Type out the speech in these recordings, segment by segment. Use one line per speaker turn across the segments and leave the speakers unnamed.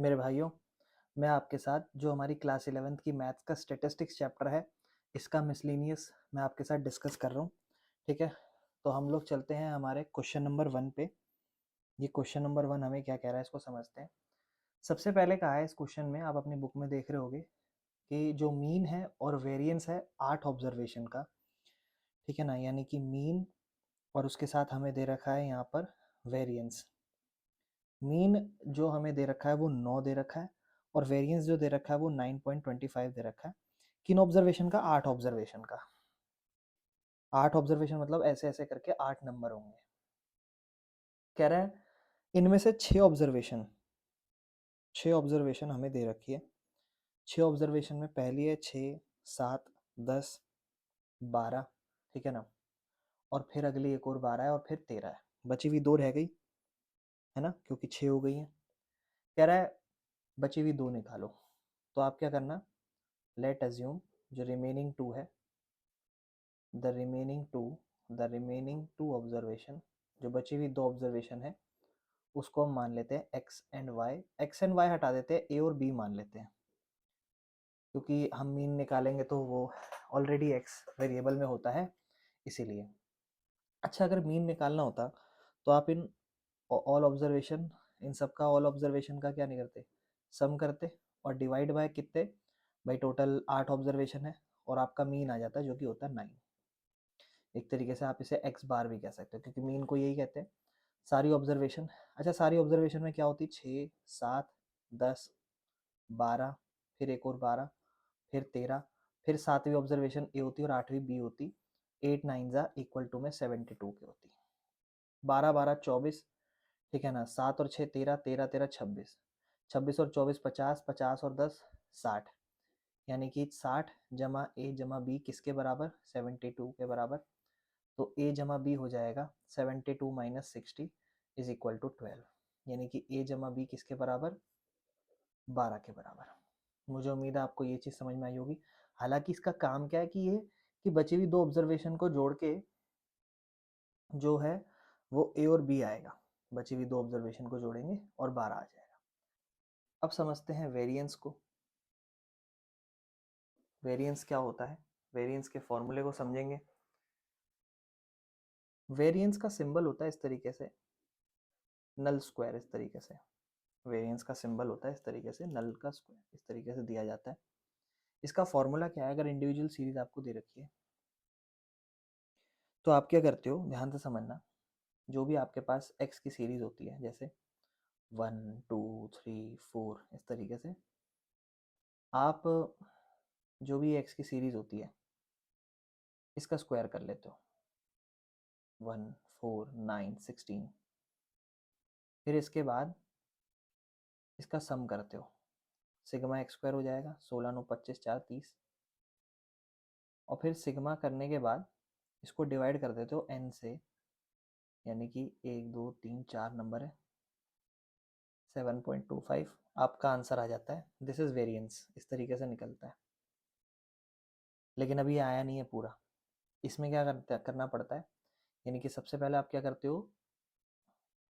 मेरे भाइयों, मैं आपके साथ जो हमारी क्लास 11th की मैथ्स का स्टैटिस्टिक्स चैप्टर है, इसका मिसलिनियस मैं आपके साथ डिस्कस कर रहा हूँ। ठीक है, तो हम लोग चलते हैं हमारे क्वेश्चन नंबर 1 पे। ये क्वेश्चन नंबर 1 हमें क्या कह रहा है, इसको समझते हैं। सबसे पहले कहा है इस क्वेश्चन में, आप अपनी बुक में देख रहे होगे कि जो मीन है और वेरिएंस है 8 ऑब्जर्वेशन का। ठीक है ना, यानी कि मीन और उसके साथ हमें दे रखा है यहाँ पर वेरिएंस। मीन जो हमें दे रखा है वो 9 दे रखा है और वेरिएंस जो दे रखा है वो 9.25 दे रखा है। किन ऑब्जर्वेशन का? 8 ऑब्जर्वेशन का। 8 ऑब्जर्वेशन मतलब ऐसे ऐसे करके 8 नंबर होंगे। कह रहा है इनमें से 6 ऑब्जर्वेशन हमें दे रखी है। 6 ऑब्जर्वेशन में पहली है 6, 7, 10, 12। ठीक है ना, और फिर अगली एक और 12 है और फिर 13 है। बची हुई 2 रह गई है ना, क्योंकि 6 हो गई है। कह रहा है बची हुई 2 निकालो। तो आप क्या करना, लेट अज्यूम जो रिमेनिंग 2 है, द रिमेनिंग टू ऑब्जर्वेशन, जो बची हुई 2 ऑब्जर्वेशन है, उसको हम मान लेते हैं X and Y. X and Y हटा देते हैं, ए और बी मान लेते हैं, क्योंकि हम मीन निकालेंगे तो वो ऑलरेडी एक्स वेरिएबल में होता है, इसीलिए। अच्छा, अगर मीन निकालना होता तो आप इन ऑल ऑब्जर्वेशन, इन सब का ऑल ऑब्जर्वेशन का क्या नहीं करते, सम करते और डिवाइड बाय कितने, भाई टोटल 8 ऑब्जर्वेशन है और आपका मीन आ जाता है जो कि होता है 9। एक तरीके से आप इसे एक्स बार भी कह सकते हो, क्योंकि मीन को यही कहते हैं, सारी ऑब्जर्वेशन। अच्छा, सारी ऑब्जर्वेशन में क्या होती, 6, 7, 10, 12, फिर एक और 12, फिर 13, फिर 7वीं ऑब्जर्वेशन ए होती और 8वीं बी होती। 8 9 जा इक्वल टू में 72 की होती। 12 12 24। ठीक है ना, 7 और 6 13, 13 13 26, 26 और 24 50, 50 और 10 60। यानी कि 60 जमा ए जमा बी किसके बराबर, 72 के बराबर। तो ए जमा बी हो जाएगा 72 माइनस 60 इज इक्वल टू 12। यानी कि ए जमा बी किसके बराबर, 12 के बराबर। मुझे उम्मीद है आपको ये चीज़ समझ में आई होगी। हालांकि इसका काम क्या है कि ये कि बची हुई 2 ऑब्जर्वेशन को जोड़ के जो है वो ए और बी आएगा। बची हुई 2 ऑब्जर्वेशन को जोड़ेंगे और 12 आ जाएगा। अब समझते हैं वेरिएंस को। वेरिएंस क्या होता है, वेरिएंस के फॉर्मूले को समझेंगे। वेरिएंस का सिंबल होता है इस तरीके से, नल स्क्वायर। इस तरीके से वेरिएंस का सिंबल होता है, इस तरीके से नल का स्क्वायर इस तरीके से दिया जाता है। इसका फॉर्मूला क्या है, अगर इंडिविजुअल सीरीज आपको दे रखी है तो आप क्या करते हो, ध्यान से समझना। जो भी आपके पास एक्स की सीरीज होती है, जैसे 1 2 3 4, इस तरीके से आप जो भी एक्स की सीरीज होती है इसका स्क्वायर कर लेते हो। 1 4 9 16। फिर इसके बाद इसका सम करते हो, सिग्मा एक्स स्क्वायर हो जाएगा, 16 9 25 4 30। और फिर सिग्मा करने के बाद इसको डिवाइड कर देते हो एन से, यानी कि 1 2 3 4 नंबर है, 7.25 आपका आंसर आ जाता है। दिस इज वेरिएंस, इस तरीके से निकलता है। लेकिन अभी आया नहीं है पूरा, इसमें क्या करना पड़ता है, यानी कि सबसे पहले आप क्या करते हो,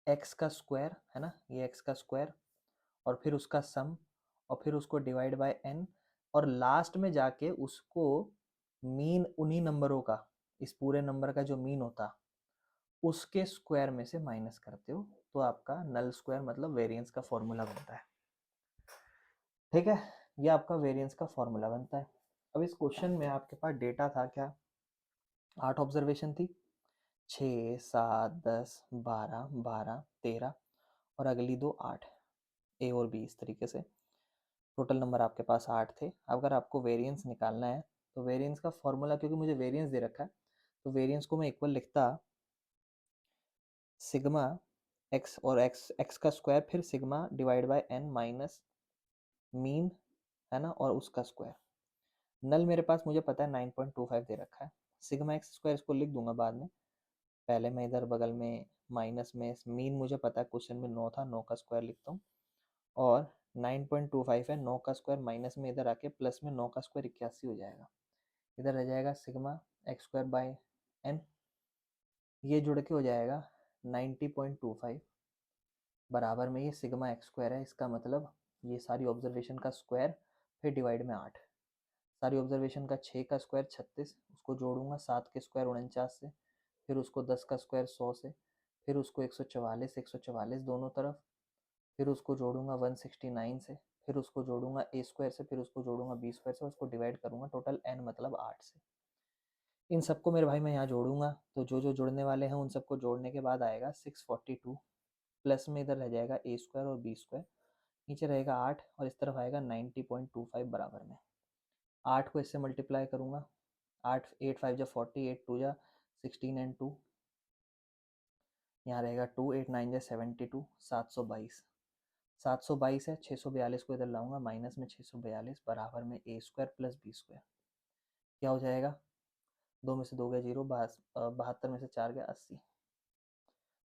एक्स का स्क्वायर है ना, ये एक्स का स्क्वायर और फिर उसका सम और फिर उसको डिवाइड बाय एन, और लास्ट में जाके उसको मीन उन्हीं नंबरों का, इस पूरे नंबर का जो मीन होता उसके स्क्वायर में से माइनस करते हो, तो आपका नल स्क्वायर मतलब वेरिएंस का फॉर्मूला बनता है। ठीक है, ये आपका वेरिएंस का फॉर्मूला बनता है। अब इस क्वेश्चन में आपके पास डेटा था क्या, 8 ऑब्जर्वेशन थी, 6 7 10 12 12 13 और अगली 2 8, ए और बी, इस तरीके से टोटल नंबर आपके पास 8 थे। अगर आपको वेरिएंस निकालना है तो वेरिएंस का फॉर्मूला, क्योंकि मुझे वेरिएंस दे रखा है तो वेरिएंस को मैं इक्वल लिखता सिग्मा एक्स और एक्स एक्स का स्क्वायर, फिर sigma divide by N minus mean है ना, और उसका स्क्वायर। नल मेरे पास मुझे पता है 9.25 दे रखा है, सिग्मा एक्स स्क्वायर इसको लिख दूंगा बाद में। पहले मैं इधर बगल में माइनस में मीन मुझे पता है क्वेश्चन में 9 था, 9 का स्क्वायर लिखता हूँ। और 9.25 है, 9 का स्क्वायर माइनस में इधर आके प्लस में 9 का स्क्वायर 81 हो जाएगा। इधर रह जाएगा sigma X square by N, ये जुड़ के हो जाएगा 90.25 बराबर में ये सिग्मा एक्स स्क्वायर है। इसका मतलब ये सारी ऑब्जर्वेशन का स्क्वायर फिर डिवाइड में 8, सारी ऑब्जर्वेशन का 6 का स्क्वायर 36, उसको जोड़ूंगा 7 के स्क्वायर 49 से, फिर उसको 10 का स्क्वायर 100 से, फिर उसको 144 दोनों तरफ, फिर उसको जोड़ूंगा 169 से, फिर उसको जोड़ूंगा ए स्क्वायर से, फिर उसको जोड़ूंगा बी स्क्वायर से, उसको डिवाइड करूंगा टोटल n मतलब 8 से। इन सबको मेरे भाई मैं यहाँ जोड़ूंगा, तो जो जो जुड़ने वाले हैं उन सबको जोड़ने के बाद आएगा 642, प्लस में इधर रह जाएगा ए स्क्वायर और बी स्क्वायर, नीचे रहेगा 8 और इस तरफ आएगा 90.25 बराबर में। 8 को इससे मल्टीप्लाई करूँगा, 8 5 जा 40, 8 2 जा 16 एंड 2, यहाँ रहेगा 2, 8 9 जा 72, 722 है, 642 को इधर लाऊंगा माइनस में 642 बराबर में ए स्क्वायर प्लस बी स्क्वायर, क्या हो जाएगा, 2 में से 2 गया 0, 72 में से 4 गया 80,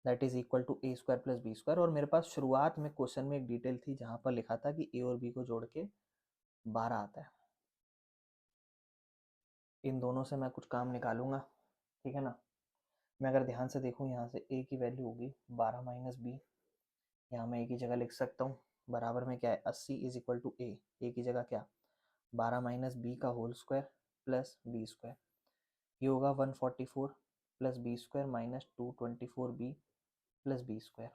that is equal to A square plus B square. और मेरे पास शुरुआत में क्वेश्चन में एक डिटेल थी जहाँ पर लिखा था कि ए और बी को जोड़ के 12 आता है। इन दोनों से मैं कुछ काम निकालूंगा, ठीक है ना। मैं अगर ध्यान से देखूँ यहाँ से ए की वैल्यू होगी 12 माइनस बी, यहाँ मैं ए की जगह लिख सकता हूँ बराबर में क्या है 80 इज इक्वल टू ए की जगह क्या 12 माइनस बी का whole square plus B square, ये होगा 144 plus B square minus 224 B plus B square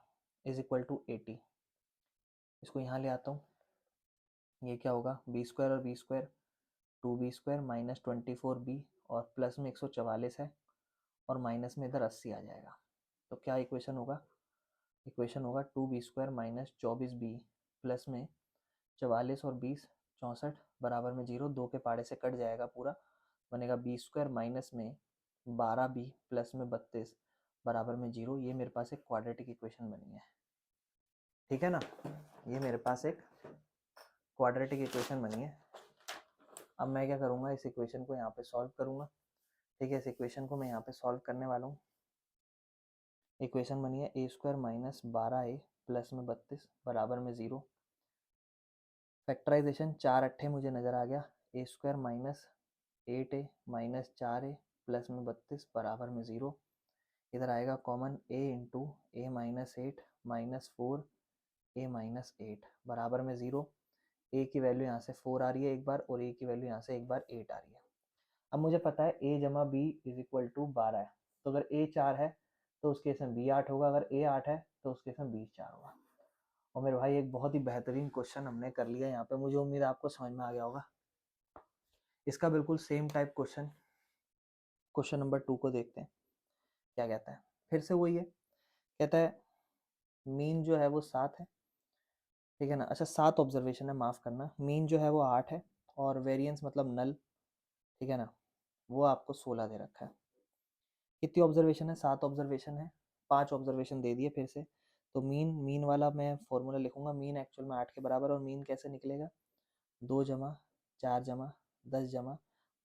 is equal to 80। इसको यहाँ ले आता हूँ, ये क्या होगा बी स्क्वायर और B square 2b square minus 24b और प्लस में 144 है और माइनस में इधर 80 आ जाएगा, तो क्या इक्वेशन होगा, इक्वेशन होगा 2b square minus 24b plus में 44 और 20 64 बराबर में 0, 2 के पाड़े से कट जाएगा पूरा, बनेगा बी स्क्वायर माइनस में 12b प्लस में 32 बराबर में 0। ये मेरे पास एक क्वाड्रेटिक इक्वेशन बनी है, ठीक है ना, ये मेरे पास एक क्वाड्रेटिक इक्वेशन बनी है। अब मैं क्या करूँगा, इस इक्वेशन को यहाँ पे सॉल्व करूँगा, ठीक है। इस इक्वेशन को मैं यहाँ पे सॉल्व करने वाला हूँ। इक्वेशन बनी है ए स्क्वायर माइनस 12a प्लस में 32 बराबर में 0, फैक्टराइजेशन 4 अट्ठे मुझे नज़र आ गया, a square minus 8a minus 4a plus में 32 बराबर में 0, इधर आएगा common a into a minus 8 minus 4 a minus 8 बराबर में 0, ए की वैल्यू यहाँ से 4 आ रही है एक बार और ए की वैल्यू यहाँ से एक बार 8 आ रही है। अब मुझे पता है a जमा बी इज इक्वल टू 12 है, तो अगर a 4 है तो उस केस में b 8 होगा, अगर a 8 है तो उस केस में b 4 होगा। और मेरे भाई एक बहुत ही बेहतरीन क्वेश्चन हमने कर लिया यहाँ पे, मुझे उम्मीद है आपको समझ में आ गया होगा। इसका बिल्कुल same type question question number 2 को देखते हैं क्या कहता है। फिर से वही है, कहता है मीन जो है वो 7 है, ठीक है ना। अच्छा 7 ऑब्जर्वेशन है, माफ़ करना, मीन जो है वो 8 है और वेरिएंस मतलब नल, ठीक है ना, वो आपको 16 दे रखा है। कितनी ऑब्जर्वेशन है, 7 ऑब्जर्वेशन है, 5 ऑब्जर्वेशन दे दिए फिर से, तो मीन वाला मैं फॉर्मूला लिखूंगा, मीन एक्चुअल में 8 के बराबर, और मीन कैसे निकलेगा 2 जमा 4 जमा 10 जमा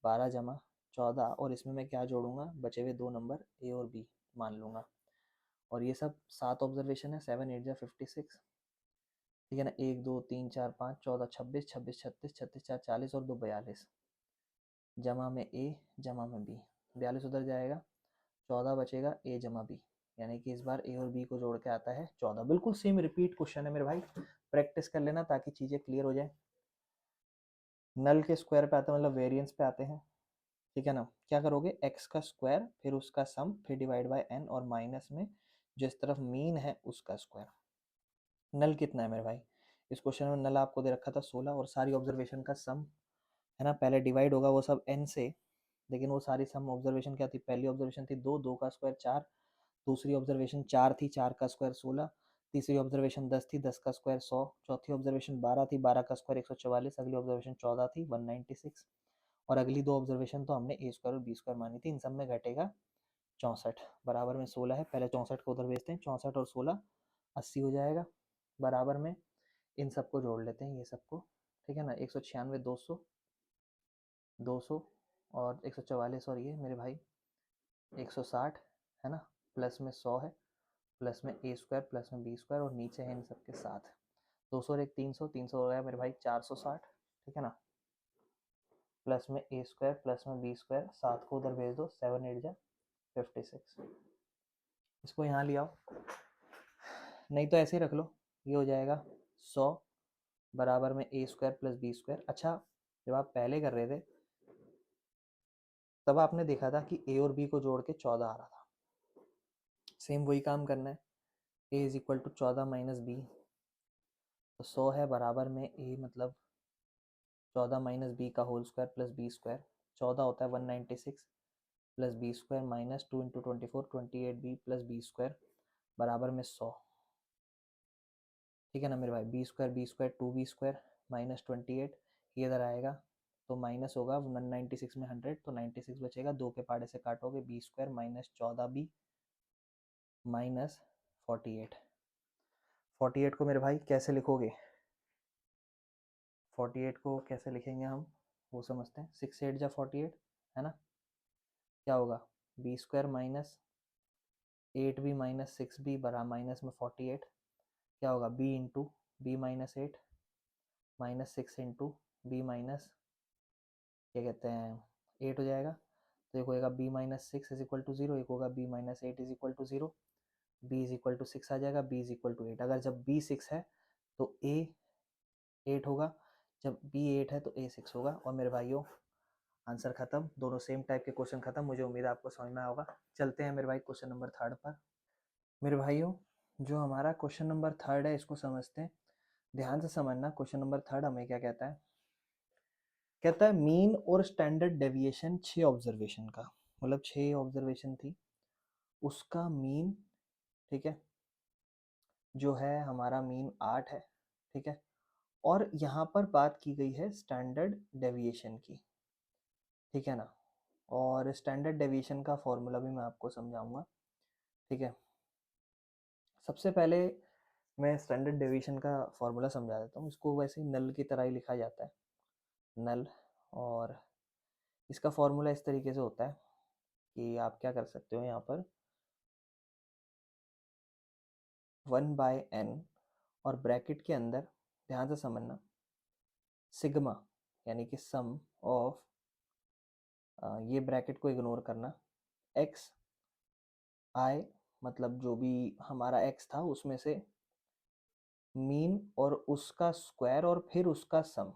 12 जमा 14, और इसमें मैं क्या जोड़ूंगा बचे हुए 2 नंबर ए और बी मान लूँगा, और ये सब 7 ऑब्जर्वेशन है, 7 8 जा 56, ठीक है ना, 1 2 3 4 5 14 26 26 36 36 4 40 और 2 42, जमा में ए जमा में बी, 42 उधर जाएगा, 14 बचेगा ए जमा बी, यानी कि इस बार ए और बी को जोड़ के आता है 14। बिल्कुल सेम रिपीट क्वेश्चन है मेरे भाई, प्रैक्टिस कर लेना ताकि चीज़ें क्लियर हो जाए। नल के स्क्वायर पे आते हैं, मतलब वेरिएंस पे आते हैं, ठीक है ना। क्या करोगे, एक्स का स्क्वायर फिर उसका सम फिर डिवाइड बाय एन और माइनस में जिस तरफ मीन है उसका स्क्वायर। नल कितना है मेरे भाई, इस क्वेश्चन में नल आपको दे रखा था 16 और सारी ऑब्जर्वेशन का सम है ना, पहले डिवाइड होगा वो सब एन से, लेकिन वो सारी सम ऑब्जर्वेशन क्या थी, पहली ऑब्जर्वेशन थी 2, 2 का स्क्वायर 4, दूसरी ऑब्जर्वेशन 4 थी, 4 का स्क्वायर 16, तीसरी ऑब्जर्वेशन 10 थी, 10 का स्क्वायर 100, चौथी ऑब्जर्वेशन 12 थी, 12 का स्क्वायर 144, अगली ऑब्जर्वेशन 14 थी 196, और अगली 2 ऑब्जर्वेशन तो हमने ए स्क्वायर और बी स्क्वायर मानी थी। इन सब में घटेगा 64 बराबर में 16 है, पहले 64 को उधर भेजते हैं, 64 और 16 80 हो जाएगा, बराबर में इन सबको जोड़ लेते हैं ये सबको, ठीक है ना, 196 200 200 और 144 और ये मेरे भाई 160 है ना, प्लस में 100 है, प्लस में ए स्क्वायर प्लस में बी स्क्वायर, और नीचे है इन सबके साथ 200 और एक 300, 300 हो गया मेरे भाई 460, ठीक है ना, प्लस में ए स्क्वायर प्लस में बी स्क्वायर, 7 को उधर भेज दो, 7 8 जा 56, इसको यहाँ ले आओ, नहीं तो ऐसे ही रख लो, ये हो जाएगा 100 बराबर में ए स्क्वायर प्लस बी स्क्वायर। अच्छा, जब आप पहले कर रहे थे तब आपने देखा था कि ए और बी को जोड़ के 14 आ रहा था। सेम वही काम करना है, a is equal to 14 minus b, तो 100 है बराबर में ए मतलब 14 माइनस बी का whole square plus B square. 14 होता है 196 plus B square minus 2 into 24 28 b plus B square बराबर में 100। ठीक है ना मेरे भाई, b square 2 b square minus 28, ये इधर आएगा तो माइनस होगा 196 में 100 तो 96 बचेगा, 2 के पाड़े से काटोगे b square minus 14 b minus 48। 48 को मेरे भाई कैसे लिखोगे, 48 को कैसे लिखेंगे हम वो समझते हैं। 6 8 जा 48 है ना, क्या होगा B square minus 8 B minus 6 B बराबर माइनस में 48, क्या होगा B into B minus 8 minus 6 into B minus क्या कहते हैं 8 हो जाएगा। तो एक होगा B minus 6 is equal to 0, एक होगा B minus 8 is equal to 0, B is equal to 6 आ जाएगा, बी इज इक्वल टू 8। अगर जब बी 6 है तो ए 8 होगा, जब बी 8 है तो ए 6 होगा। और मेरे भाइयों आंसर खत्म, दोनों सेम टाइप के क्वेश्चन खत्म। मुझे उम्मीद है आपको समझ में होगा। चलते हैं मेरे भाई क्वेश्चन नंबर 3 पर। मेरे भाइयों जो हमारा क्वेश्चन नंबर 3 है इसको समझते हैं, ध्यान से समझना। क्वेश्चन नंबर 3 हमें क्या कहता है, कहता है मीन और स्टैंडर्ड डेविएशन 6 ऑब्जर्वेशन का, मतलब 6 ऑब्जर्वेशन थी उसका मीन, ठीक है, जो है हमारा मीन 8 है, ठीक है। और यहाँ पर बात की गई है स्टैंडर्ड डेविएशन की, ठीक है ना। और स्टैंडर्ड डेविएशन का फॉर्मूला भी मैं आपको समझाऊंगा, ठीक है। सबसे पहले मैं स्टैंडर्ड डेविएशन का फॉर्मूला समझा देता हूँ। इसको वैसे ही नल की तरह ही लिखा जाता है, नल। और इसका फॉर्मूला इस तरीके से होता है कि आप क्या कर सकते हो यहाँ पर 1/n और ब्रैकेट के अंदर ध्यान से समझना सिग्मा यानी कि सम ऑफ, ये ब्रैकेट को इग्नोर करना, एक्स आई मतलब जो भी हमारा एक्स था उसमें से मीन और उसका स्क्वायर और फिर उसका सम,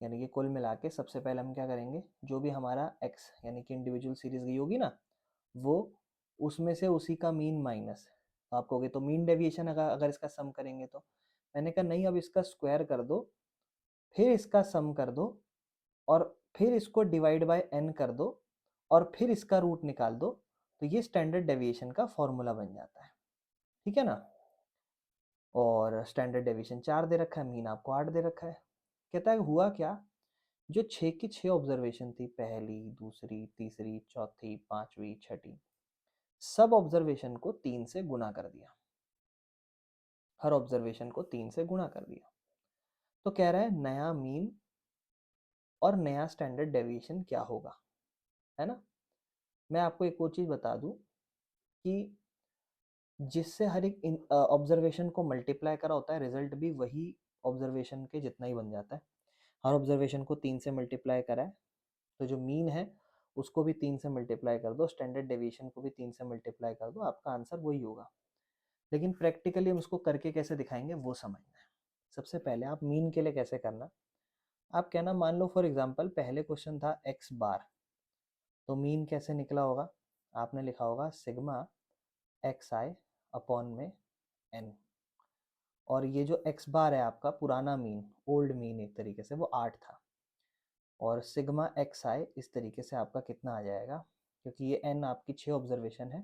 यानी कि कुल मिला के सबसे पहले हम क्या करेंगे, जो भी हमारा एक्स यानी कि इंडिविजुअल सीरीज गई होगी ना वो, उसमें से उसी का मीन माइनस। तो आप कहोगे तो मीन डेविएशन अगर इसका सम करेंगे तो, मैंने कहा नहीं, अब इसका स्क्वायर कर दो फिर इसका सम कर दो और फिर इसको डिवाइड बाय n कर दो और फिर इसका रूट निकाल दो, तो ये स्टैंडर्ड डेविएशन का फॉर्मूला बन जाता है, ठीक है ना। और स्टैंडर्ड डेविएशन 4 दे रखा है, मीन आपको 8 दे रखा है। कहता है हुआ क्या, जो 6 की 6 ऑब्जर्वेशन थी, पहली दूसरी तीसरी चौथी पांचवी छठी, सब ऑब्जर्वेशन को 3 से गुना कर दिया, हर ऑब्जर्वेशन को 3 से गुना कर दिया। तो कह रहा है नया मीन और नया स्टैंडर्ड डेविएशन क्या होगा, है ना। मैं आपको एक और चीज बता दूं कि जिससे हर एक ऑब्जर्वेशन को मल्टीप्लाई करा होता है, रिजल्ट भी वही ऑब्जर्वेशन के जितना ही बन जाता है। हर ऑब्जर्वेशन को 3 से मल्टीप्लाई करा है तो जो मीन है उसको भी 3 से मल्टीप्लाई कर दो, स्टैंडर्ड डेविएशन को भी 3 से मल्टीप्लाई कर दो, आपका आंसर वही होगा। लेकिन प्रैक्टिकली हम उसको करके कैसे दिखाएंगे वो समझना है। सबसे पहले आप मीन के लिए कैसे करना, आप कहना मान लो फॉर एग्जांपल पहले क्वेश्चन था एक्स बार, तो मीन कैसे निकला होगा, आपने लिखा होगा सिग्मा एक्स आई अपॉन में एन। और ये जो एक्स बार है आपका पुराना मीन, ओल्ड मीन एक तरीके से, वो 8 था। और सिग्मा एक्स आई इस तरीके से आपका कितना आ जाएगा, क्योंकि ये एन आपकी 6 ऑब्जर्वेशन है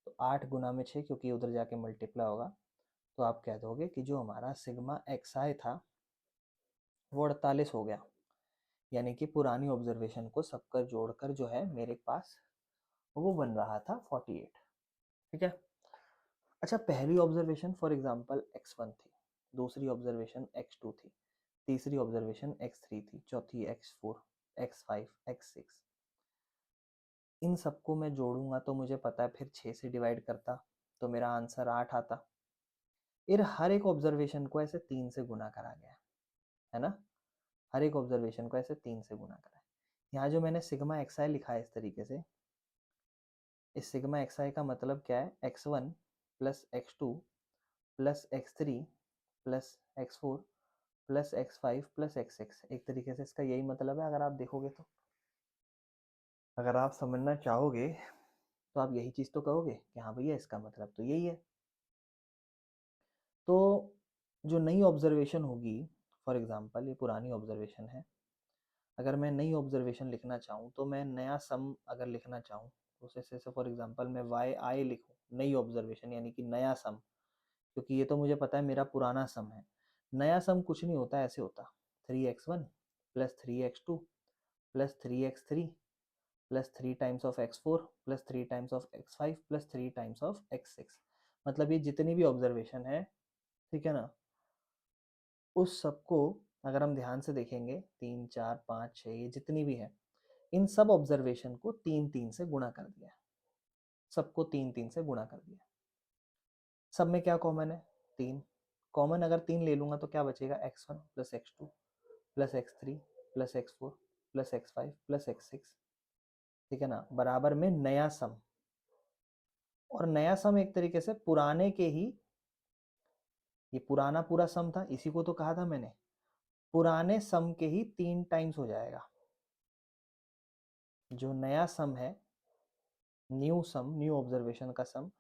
तो 8 गुना में 6, क्योंकि उधर जाके मल्टीप्लाई होगा, तो आप कह दोगे कि जो हमारा सिग्मा एक्स आई था वो 48 हो गया। यानी कि पुरानी ऑब्जर्वेशन को सबकर जोड़कर जो है मेरे पास वो बन रहा था 48, ठीक है। अच्छा, पहली ऑब्जर्वेशन फॉर एग्जांपल x1 थी, दूसरी ऑब्जर्वेशन x2 थी, तीसरी ऑब्जर्वेशन x3 थी, चौथी x4, x5, x6। इन सबको मैं जोड़ूंगा तो मुझे पता है फिर 6 से डिवाइड करता तो मेरा आंसर 8 आता। फिर हर एक ऑब्जर्वेशन को ऐसे 3 से गुना करा गया है ना, हर एक ऑब्जर्वेशन को ऐसे 3 से गुना करा है। यहाँ जो मैंने सिग्मा एक्स आई लिखा है इस तरीके से, इस सिग्मा एक्स आई का मतलब क्या है, x1 plus x2 plus x3 plus x4 plus x5 plus x6। एक तरीके से इसका यही मतलब है अगर आप देखोगे तो। अगर आप समझना चाहोगे तो आप यही चीज़ तो कहोगे कि हाँ भैया इसका मतलब तो यही है। तो जो नई ऑब्जर्वेशन होगी, फॉर एग्जांपल ये पुरानी ऑब्जर्वेशन है, अगर मैं नई ऑब्जर्वेशन लिखना चाहूँ तो मैं नया सम अगर लिखना चाहूँ तो जैसे फॉर एग्जांपल मैं वाई आई लिखूँ, नई ऑब्जर्वेशन यानी कि नया सम, क्योंकि ये तो मुझे पता है मेरा पुराना सम है। नया सम कुछ नहीं होता, ऐसे होता 3x1 plus 3x2 plus 3x3 plus 3 times of x4 plus 3 times of x5 plus 3 times of x6। मतलब ये जितनी भी ऑब्जर्वेशन है, ठीक है ना, उस सबको अगर हम ध्यान से देखेंगे 3 4 5 6 ये जितनी भी है, इन सब ऑब्जर्वेशन को 3 3 से गुणा कर दिया, सबको 3 3 से गुणा कर दिया। सब में क्या कॉमन है? 3 कॉमन। अगर 3 ले लूंगा तो क्या बचेगा? x1 plus x2 plus x3 plus x4 plus x5 plus x6, ठीक है ना, बराबर में नया सम। और नया सम एक तरीके से पुराने के ही, ये पुराना पूरा सम था, इसी को तो कहा था मैंने, पुराने सम के ही 3 टाइम्स हो जाएगा। जो नया सम है, न्यू सम, न्यू ऑब्जर्वेशन का सम,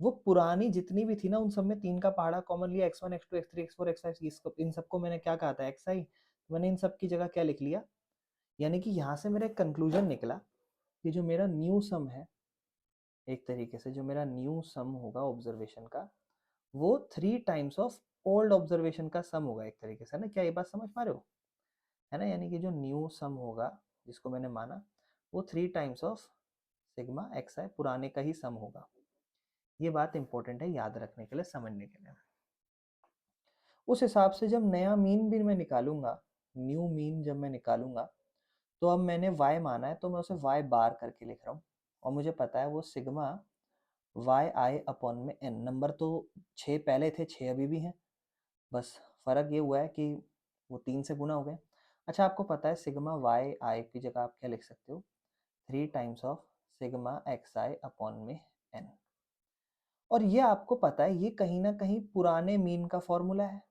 वो पुरानी जितनी भी थी ना उन सब में 3 का पहाड़ा कॉमन लिया, x1 x2 x3 x4 x5, इन सबको मैंने क्या कहा था? xi। मैंने इन सब की जगह क्या लिख लिया, यानी कि यहाँ से मेरा एक कंक्लूजन निकला कि जो मेरा न्यू सम है, एक तरीके से जो मेरा न्यू सम होगा ऑब्जर्वेशन का, वो 3 टाइम्स ऑफ ओल्ड ऑब्जर्वेशन का सम होगा, एक तरीके से ना। क्या ये बात समझ पा रहे हो? है ना, यानी कि जो न्यू सम होगा जिसको मैंने माना, वो 3 टाइम्स ऑफ सिग्मा एक्स आई पुराने का ही सम होगा। ये बात इंपॉर्टेंट है याद रखने के लिए, समझने के लिए। उस हिसाब से जब नया मीन भी मैं निकालूंगा, न्यू मीन जब मैं निकालूंगा, तो अब मैंने y माना है तो मैं उसे y बार करके लिख रहा हूँ, और मुझे पता है वो सिग्मा वाई आई अपॉन में n। नंबर तो 6 पहले थे, 6 अभी भी हैं, बस फर्क ये हुआ है कि वो 3 से गुना हो गए। अच्छा, आपको पता है सिग्मा वाई आई की जगह आप क्या लिख सकते हो? 3 times of sigma X I upon में n। और ये आपको पता है ये कहीं ना कहीं पुराने मीन का फॉर्मूला है।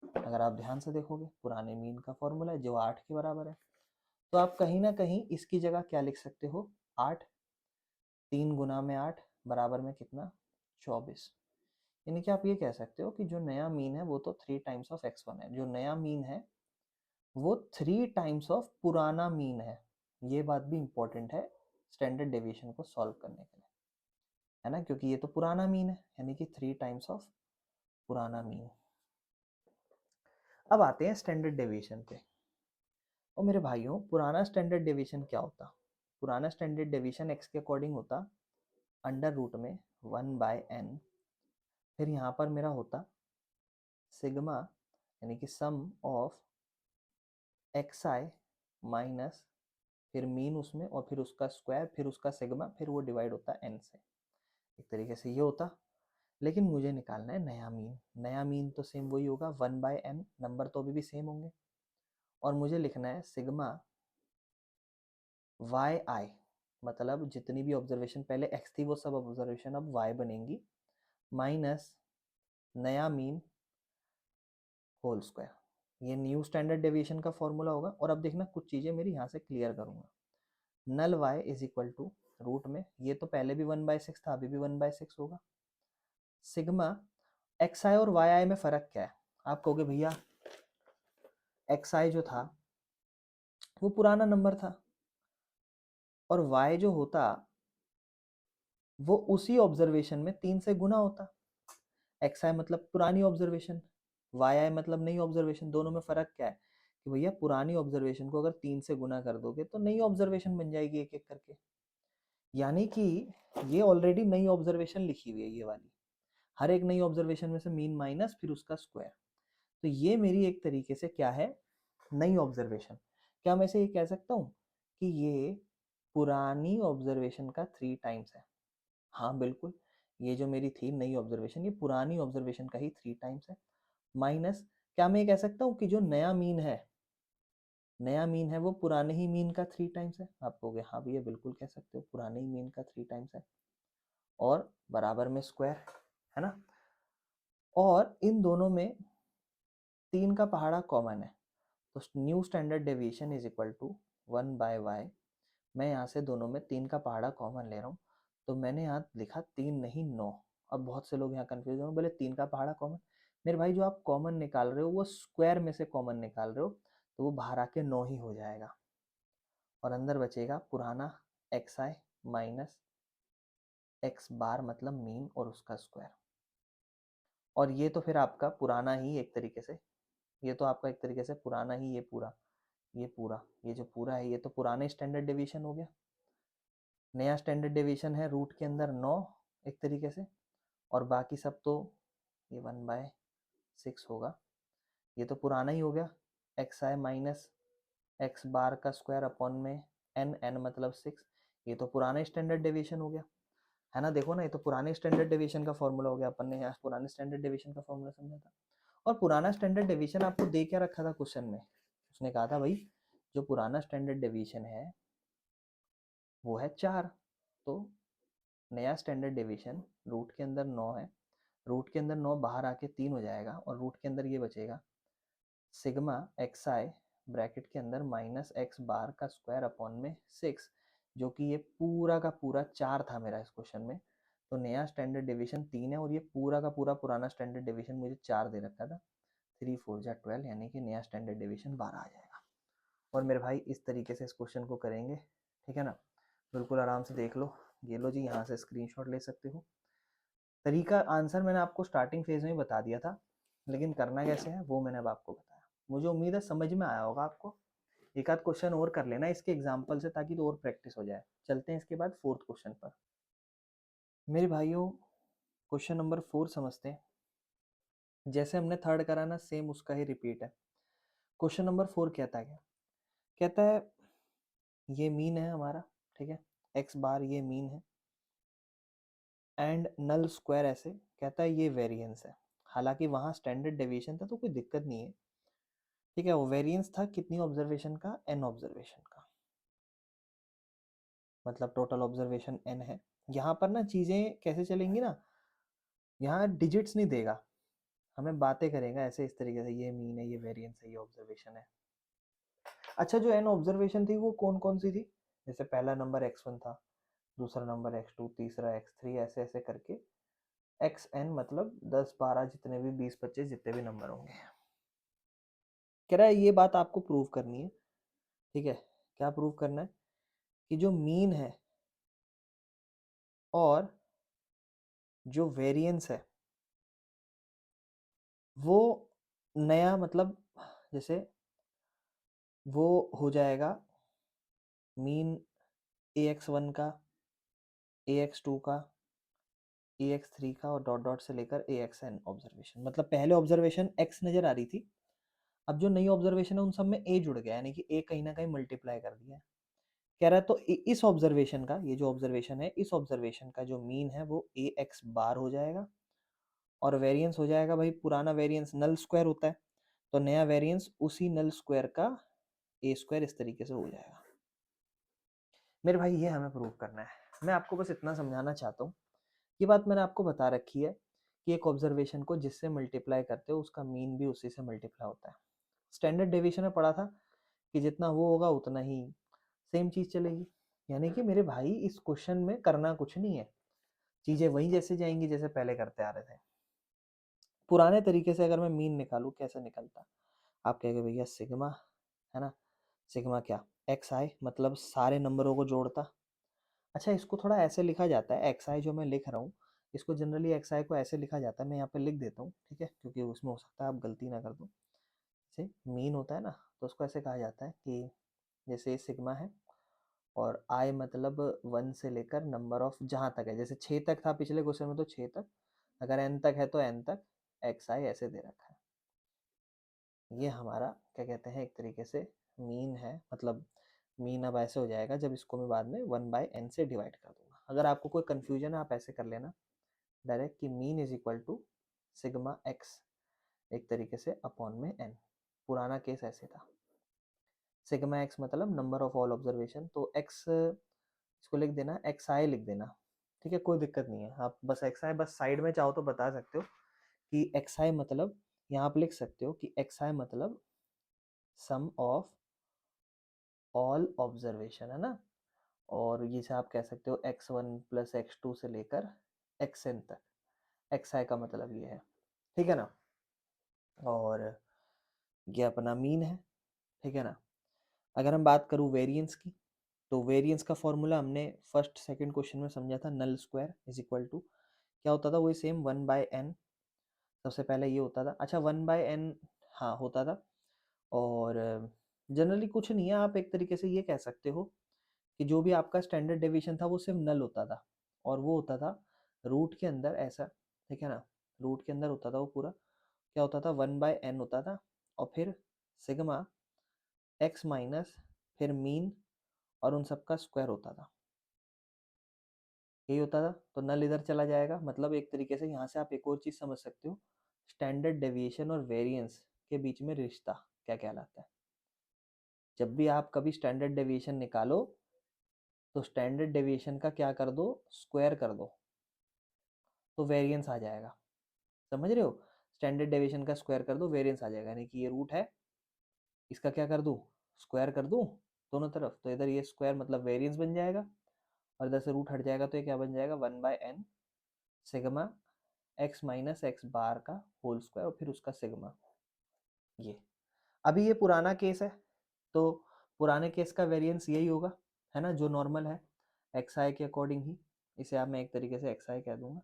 अगर आप ध्यान से देखोगे पुराने मीन का फॉर्मूला है जो 8 के बराबर है। तो आप कहीं ना कहीं इसकी जगह क्या लिख सकते हो? 8, 3 गुना में 8 बराबर में कितना? 24। यानी कि आप ये कह सकते हो कि जो नया मीन है वो तो 3 टाइम्स ऑफ x1 है, जो नया मीन है वो 3 टाइम्स ऑफ पुराना मीन है। ये बात भी इंपॉर्टेंट है स्टैंडर्ड डेविएशन को सॉल्व करने के लिए, है ना, क्योंकि ये तो पुराना मीन है, यानी कि 3 टाइम्स ऑफ पुराना मीन। अब आते हैं स्टैंडर्ड डेविएशन पे। और मेरे भाइयों, पुराना स्टैंडर्ड डेविएशन क्या होता? पुराना स्टैंडर्ड डेविएशन x के अकॉर्डिंग होता अंडर रूट में 1/n। फिर यहाँ पर मेरा होता सिग्मा, यानी कि सम ऑफ एक्स आई माइनस फिर मीन उसमें, और फिर उसका स्क्वायर, फिर उसका सिग्मा, फिर वो डिवाइड होता है n से। एक तरीके से ये होता। लेकिन मुझे निकालना है नया मीन। नया मीन तो सेम वही होगा 1/n, नंबर तो अभी भी सेम होंगे। और मुझे लिखना है सिग्मा वाई आई, मतलब जितनी भी ऑब्जर्वेशन पहले x थी वो सब ऑब्जर्वेशन अब y बनेंगी, माइनस नया मीन होल स्क्वायर। ये न्यू स्टैंडर्ड डेविएशन का फॉर्मूला होगा। और अब देखना कुछ चीज़ें मेरी यहाँ से क्लियर करूँगा। Null y is equal to root में, ये तो पहले भी 1/6 था, अभी भी 1/6 होगा। सिग्मा एक्स आई और वाई आई में फ़र्क क्या है? आप कहोगे भैया एक्स आई जो था वो पुराना नंबर था, और y जो होता वो उसी ऑब्जर्वेशन में 3 से गुना होता। एक्स आई मतलब पुरानी ऑब्जर्वेशन, वाई आई मतलब नई ऑब्जर्वेशन। दोनों में फ़र्क क्या है कि भैया पुरानी ऑब्जर्वेशन को अगर 3 से गुना कर दोगे तो नई ऑब्जर्वेशन बन जाएगी एक एक करके। यानी कि ये ऑलरेडी नई ऑब्जर्वेशन लिखी हुई है, ये वाली। हर एक नई ऑब्जर्वेशन में से मीन माइनस फिर उसका स्क्वायर। तो ये मेरी एक तरीके से क्या है? नई ऑब्जर्वेशन। क्या मैं इसे ये कह सकता हूँ कि ये पुरानी ऑब्जर्वेशन का 3 टाइम्स है? हाँ बिल्कुल, ये जो मेरी थी नई ऑब्जर्वेशन, ये पुरानी ऑब्जर्वेशन का ही 3 टाइम्स है। माइनस, क्या मैं ये कह सकता हूँ कि जो नया मीन है, नया मीन है वो पुराने ही मीन का 3 टाइम्स है? आप कहोगे हाँ भैया बिल्कुल कह सकते हो, पुराने ही मीन का 3 टाइम्स है, और बराबर में स्क्वायर, है ना। और इन दोनों में 3 का पहाड़ा कॉमन है, तो new standard deviation is equal to 1/y। मैं यहाँ से दोनों में 3 का पहाड़ा कॉमन ले रहा हूँ, तो मैंने यहाँ लिखा 3 नहीं 9। अब बहुत से लोग यहाँ कंफ्यूज हो, बोले 3 का पहाड़ा कॉमन। मेरे भाई जो आप कॉमन निकाल रहे हो वो स्क्वायर में से कॉमन निकाल रहे हो, तो वो बाहर आके 9 ही हो जाएगा, और अंदर बचेगा पुराना xi माइनस एक्स बार मतलब मीन और उसका स्क्वायर। और ये तो फिर आपका पुराना ही एक तरीके से, ये तो आपका एक तरीके से पुराना ही, ये जो पूरा है ये तो पुराने स्टैंडर्ड डेविएशन हो गया। नया स्टैंडर्ड डेविएशन है रूट के अंदर 9 एक तरीके से, और बाकी सब तो ये 1/6 होगा, ये तो पुराना ही हो गया। X I minus x bar का स्क्वायर अपॉन में एन मतलब 6, ये तो पुराना स्टैंडर्ड डेविएशन हो गया, है ना। देखो ना, ये तो पुराने स्टैंडर्ड डेविएशन का फॉर्मूला हो गया, अपन ने यहाँ पुराने स्टैंडर्ड डेविएशन का फॉर्मूला समझा था। और पुराना स्टैंडर्ड डेविएशन आपको दे क्या रखा था क्वेश्चन में, उसने कहा था भाई जो पुराना स्टैंडर्ड डेविएशन है वो है 4, तो नया स्टैंडर्ड डेविएशन रूट के अंदर 9 है, रूट के अंदर 9 बाहर आके 3 हो जाएगा, और रूट के अंदर ये बचेगा सिग्मा एक्स आई ब्रैकेट के अंदर माइनस एक्स बार का स्क्वायर अपॉन में 6, जो कि ये पूरा का पूरा 4 था मेरा इस क्वेश्चन में। तो नया स्टैंडर्ड डेविएशन 3 है, और ये पूरा का पूरा पुराना स्टैंडर्ड डेविएशन मुझे 4 दे रखा था। 3 4 जा 12, यानी कि नया स्टैंडर्ड डेविएशन 12 आ जाएगा। और मेरे भाई इस तरीके से इस क्वेश्चन को करेंगे, ठीक है ना, बिल्कुल आराम से देख लो। ये लो जी, यहाँ से स्क्रीनशॉट ले सकते हो। तरीका आंसर मैंने आपको स्टार्टिंग फेज में ही बता दिया था, लेकिन करना कैसे है वो मैंने अब आपको बताया। मुझे उम्मीद है समझ में आया होगा आपको। एक आध क्वेश्चन और कर लेना इसके एग्जाम्पल से, ताकि तो और प्रैक्टिस हो जाए। चलते हैं इसके बाद 4th क्वेश्चन पर। मेरे भाइयों क्वेश्चन नंबर 4 समझते हैं। जैसे हमने थर्ड करा ना, सेम उसका ही रिपीट है। क्वेश्चन नंबर 4 कहता है क्या, कहता है ये मीन है हमारा, ठीक है, एक्स बार ये मीन है, एंड नल स्क्वायर ऐसे, कहता है ये वेरिएंस है। हालांकि वहां स्टैंडर्ड डेविएशन था तो कोई दिक्कत नहीं है, ठीक है। वो वेरिएंस था कितनी ऑब्जर्वेशन का, n ऑब्जर्वेशन का, मतलब टोटल ऑब्जर्वेशन n है। यहाँ पर ना चीजें कैसे चलेंगी ना, यहाँ डिजिट्स नहीं देगा, हमें बातें करेगा ऐसे इस तरीके से, ये मीन है, ये वेरिएंस है, ये ऑब्जर्वेशन है। अच्छा, जो n ऑब्जर्वेशन थी वो कौन कौन सी थी, जैसे पहला नंबर x1 था, दूसरा नंबर x2, तीसरा x3, ऐसे ऐसे करके xn मतलब 10 12 जितने भी 20 25 जितने भी नंबर होंगे। कह रहा है ये बात आपको प्रूव करनी है, ठीक है। क्या प्रूव करना है, कि जो मीन है और जो वेरिएंस है वो नया, मतलब जैसे वो हो जाएगा मीन ax1 का, ax2 का, ax3 का, और डॉट डॉट से लेकर axn ऑब्जर्वेशन। मतलब पहले ऑब्जर्वेशन x नजर आ रही थी, अब जो नई ऑब्जर्वेशन है उन सब में a जुड़ गया, यानी कि a कहीं ना कहीं मल्टीप्लाई कर दिया है। कह रहा है तो इस ऑब्जर्वेशन का, ये जो ऑब्जर्वेशन है, इस ऑब्जर्वेशन का जो मीन है वो ax बार हो जाएगा, और वेरिएंस हो जाएगा भाई, पुराना वेरिएंस नल स्क्वायर होता है, तो नया वेरिएंस उसी नल स्क्वायर का a स्क्वायर, इस तरीके से हो जाएगा। मेरे भाई ये हमें प्रूव करना है। मैं आपको बस इतना समझाना चाहता हूँ, ये बात मैंने आपको बता रखी है कि एक ऑब्जर्वेशन को जिससे मल्टीप्लाई करते हो उसका मीन भी उसी से मल्टीप्लाई होता है। स्टैंडर्ड डेविएशन में पढ़ा था कि जितना वो होगा उतना ही सेम चीज चलेगी, यानी कि मेरे भाई इस क्वेश्चन में करना कुछ नहीं है, चीजें वही जैसे जाएंगी जैसे पहले करते आ रहे थे। पुराने तरीके से अगर मैं मीन निकालूं कैसे निकलता, आप कहेंगे भैया सिग्मा, है ना, सिग्मा क्या, एक्स आई मतलब सारे नंबरों को जोड़ता। अच्छा, इसको थोड़ा ऐसे लिखा जाता है, एक्स आई जो मैं लिख रहा हूँ इसको जनरली एक्स आई को ऐसे लिखा जाता है, मैं यहाँ पे लिख देता हूँ, ठीक है, क्योंकि उसमें हो सकता है आप गलती ना कर दो। जैसे मीन होता है ना, तो उसको ऐसे कहा जाता है कि जैसे सिग्मा है, और आई मतलब 1 से लेकर नंबर ऑफ जहाँ तक है, जैसे 6 तक था पिछले क्वेश्चन में तो 6 तक, अगर n तक है तो n तक एक्स आई ऐसे दे रखा है। ये हमारा क्या कहते हैं, एक तरीके से मीन है, मतलब मीन अब ऐसे हो जाएगा जब इसको मैं बाद में 1/n से डिवाइड कर दूंगा। अगर आपको कोई कंफ्यूजन है आप ऐसे कर लेना डायरेक्ट, कि mean is equal to sigma X एक तरीके से अपॉन में n। पुराना केस ऐसे था, सिग्मा एक्स मतलब नंबर ऑफ ऑल ऑब्जर्वेशन, तो x इसको लिख देना, एक्स आई लिख देना, ठीक है, कोई दिक्कत नहीं है। आप बस एक्स आई बस साइड में चाहो तो बता सकते हो कि एक्स आई मतलब यहाँ आप लिख सकते हो कि एक्स आई मतलब सम ऑफ ऑल ऑब्जर्वेशन, है ना। और ये से आप कह सकते हो x1 प्लस x2 से लेकर xn तक, एक्स आई का मतलब ये है, ठीक है ना। और ये अपना मीन है, ठीक है ना। अगर हम बात करूँ वेरिएंस की, तो वेरिएंस का फॉर्मूला हमने फर्स्ट सेकंड क्वेश्चन में समझा था, नल स्क्वायर इज इक्वल टू क्या होता था, वही सेम 1/n। सबसे पहले ये होता था, अच्छा 1/n, हाँ होता था। और जनरली कुछ नहीं है, आप एक तरीके से ये कह सकते हो कि जो भी आपका स्टैंडर्ड डेविएशन था वो सिर्फ नल होता था, और वो होता था रूट के अंदर ऐसा, ठीक है ना। रूट के अंदर होता था वो पूरा, क्या होता था 1/n होता था, और फिर सिग्मा x माइनस फिर मीन और उन सबका स्क्वायर होता था, यही होता था। तो नल इधर चला जाएगा, मतलब एक तरीके से यहाँ से आप एक और चीज़ समझ सकते हो, स्टैंडर्ड डेविएशन और वेरिएंस के बीच में रिश्ता क्या कहलाता है। जब भी आप कभी स्टैंडर्ड डेविएशन निकालो तो स्टैंडर्ड डेविएशन का क्या कर दो, स्क्वायर कर दो, तो वेरिएंस आ जाएगा। समझ रहे हो, स्टैंडर्ड डेविएशन का स्क्वायर कर दो, वेरिएंस आ जाएगा। यानी कि ये रूट है, इसका क्या कर दूँ, स्क्वायर कर दूँ दोनों तरफ, तो इधर ये स्क्वायर मतलब वेरिएंस बन जाएगा, और इधर से रूट हट जाएगा तो ये क्या बन जाएगा 1/n sigma x minus x bar का होल स्क्वायर और फिर उसका सिग्मा। ये अभी ये पुराना केस है, तो पुराने केस का वेरिएंस यही होगा, है ना, जो नॉर्मल है एक्स आई के अकॉर्डिंग ही। इसे आप मैं एक तरीके से एक्स आई कह दूंगा,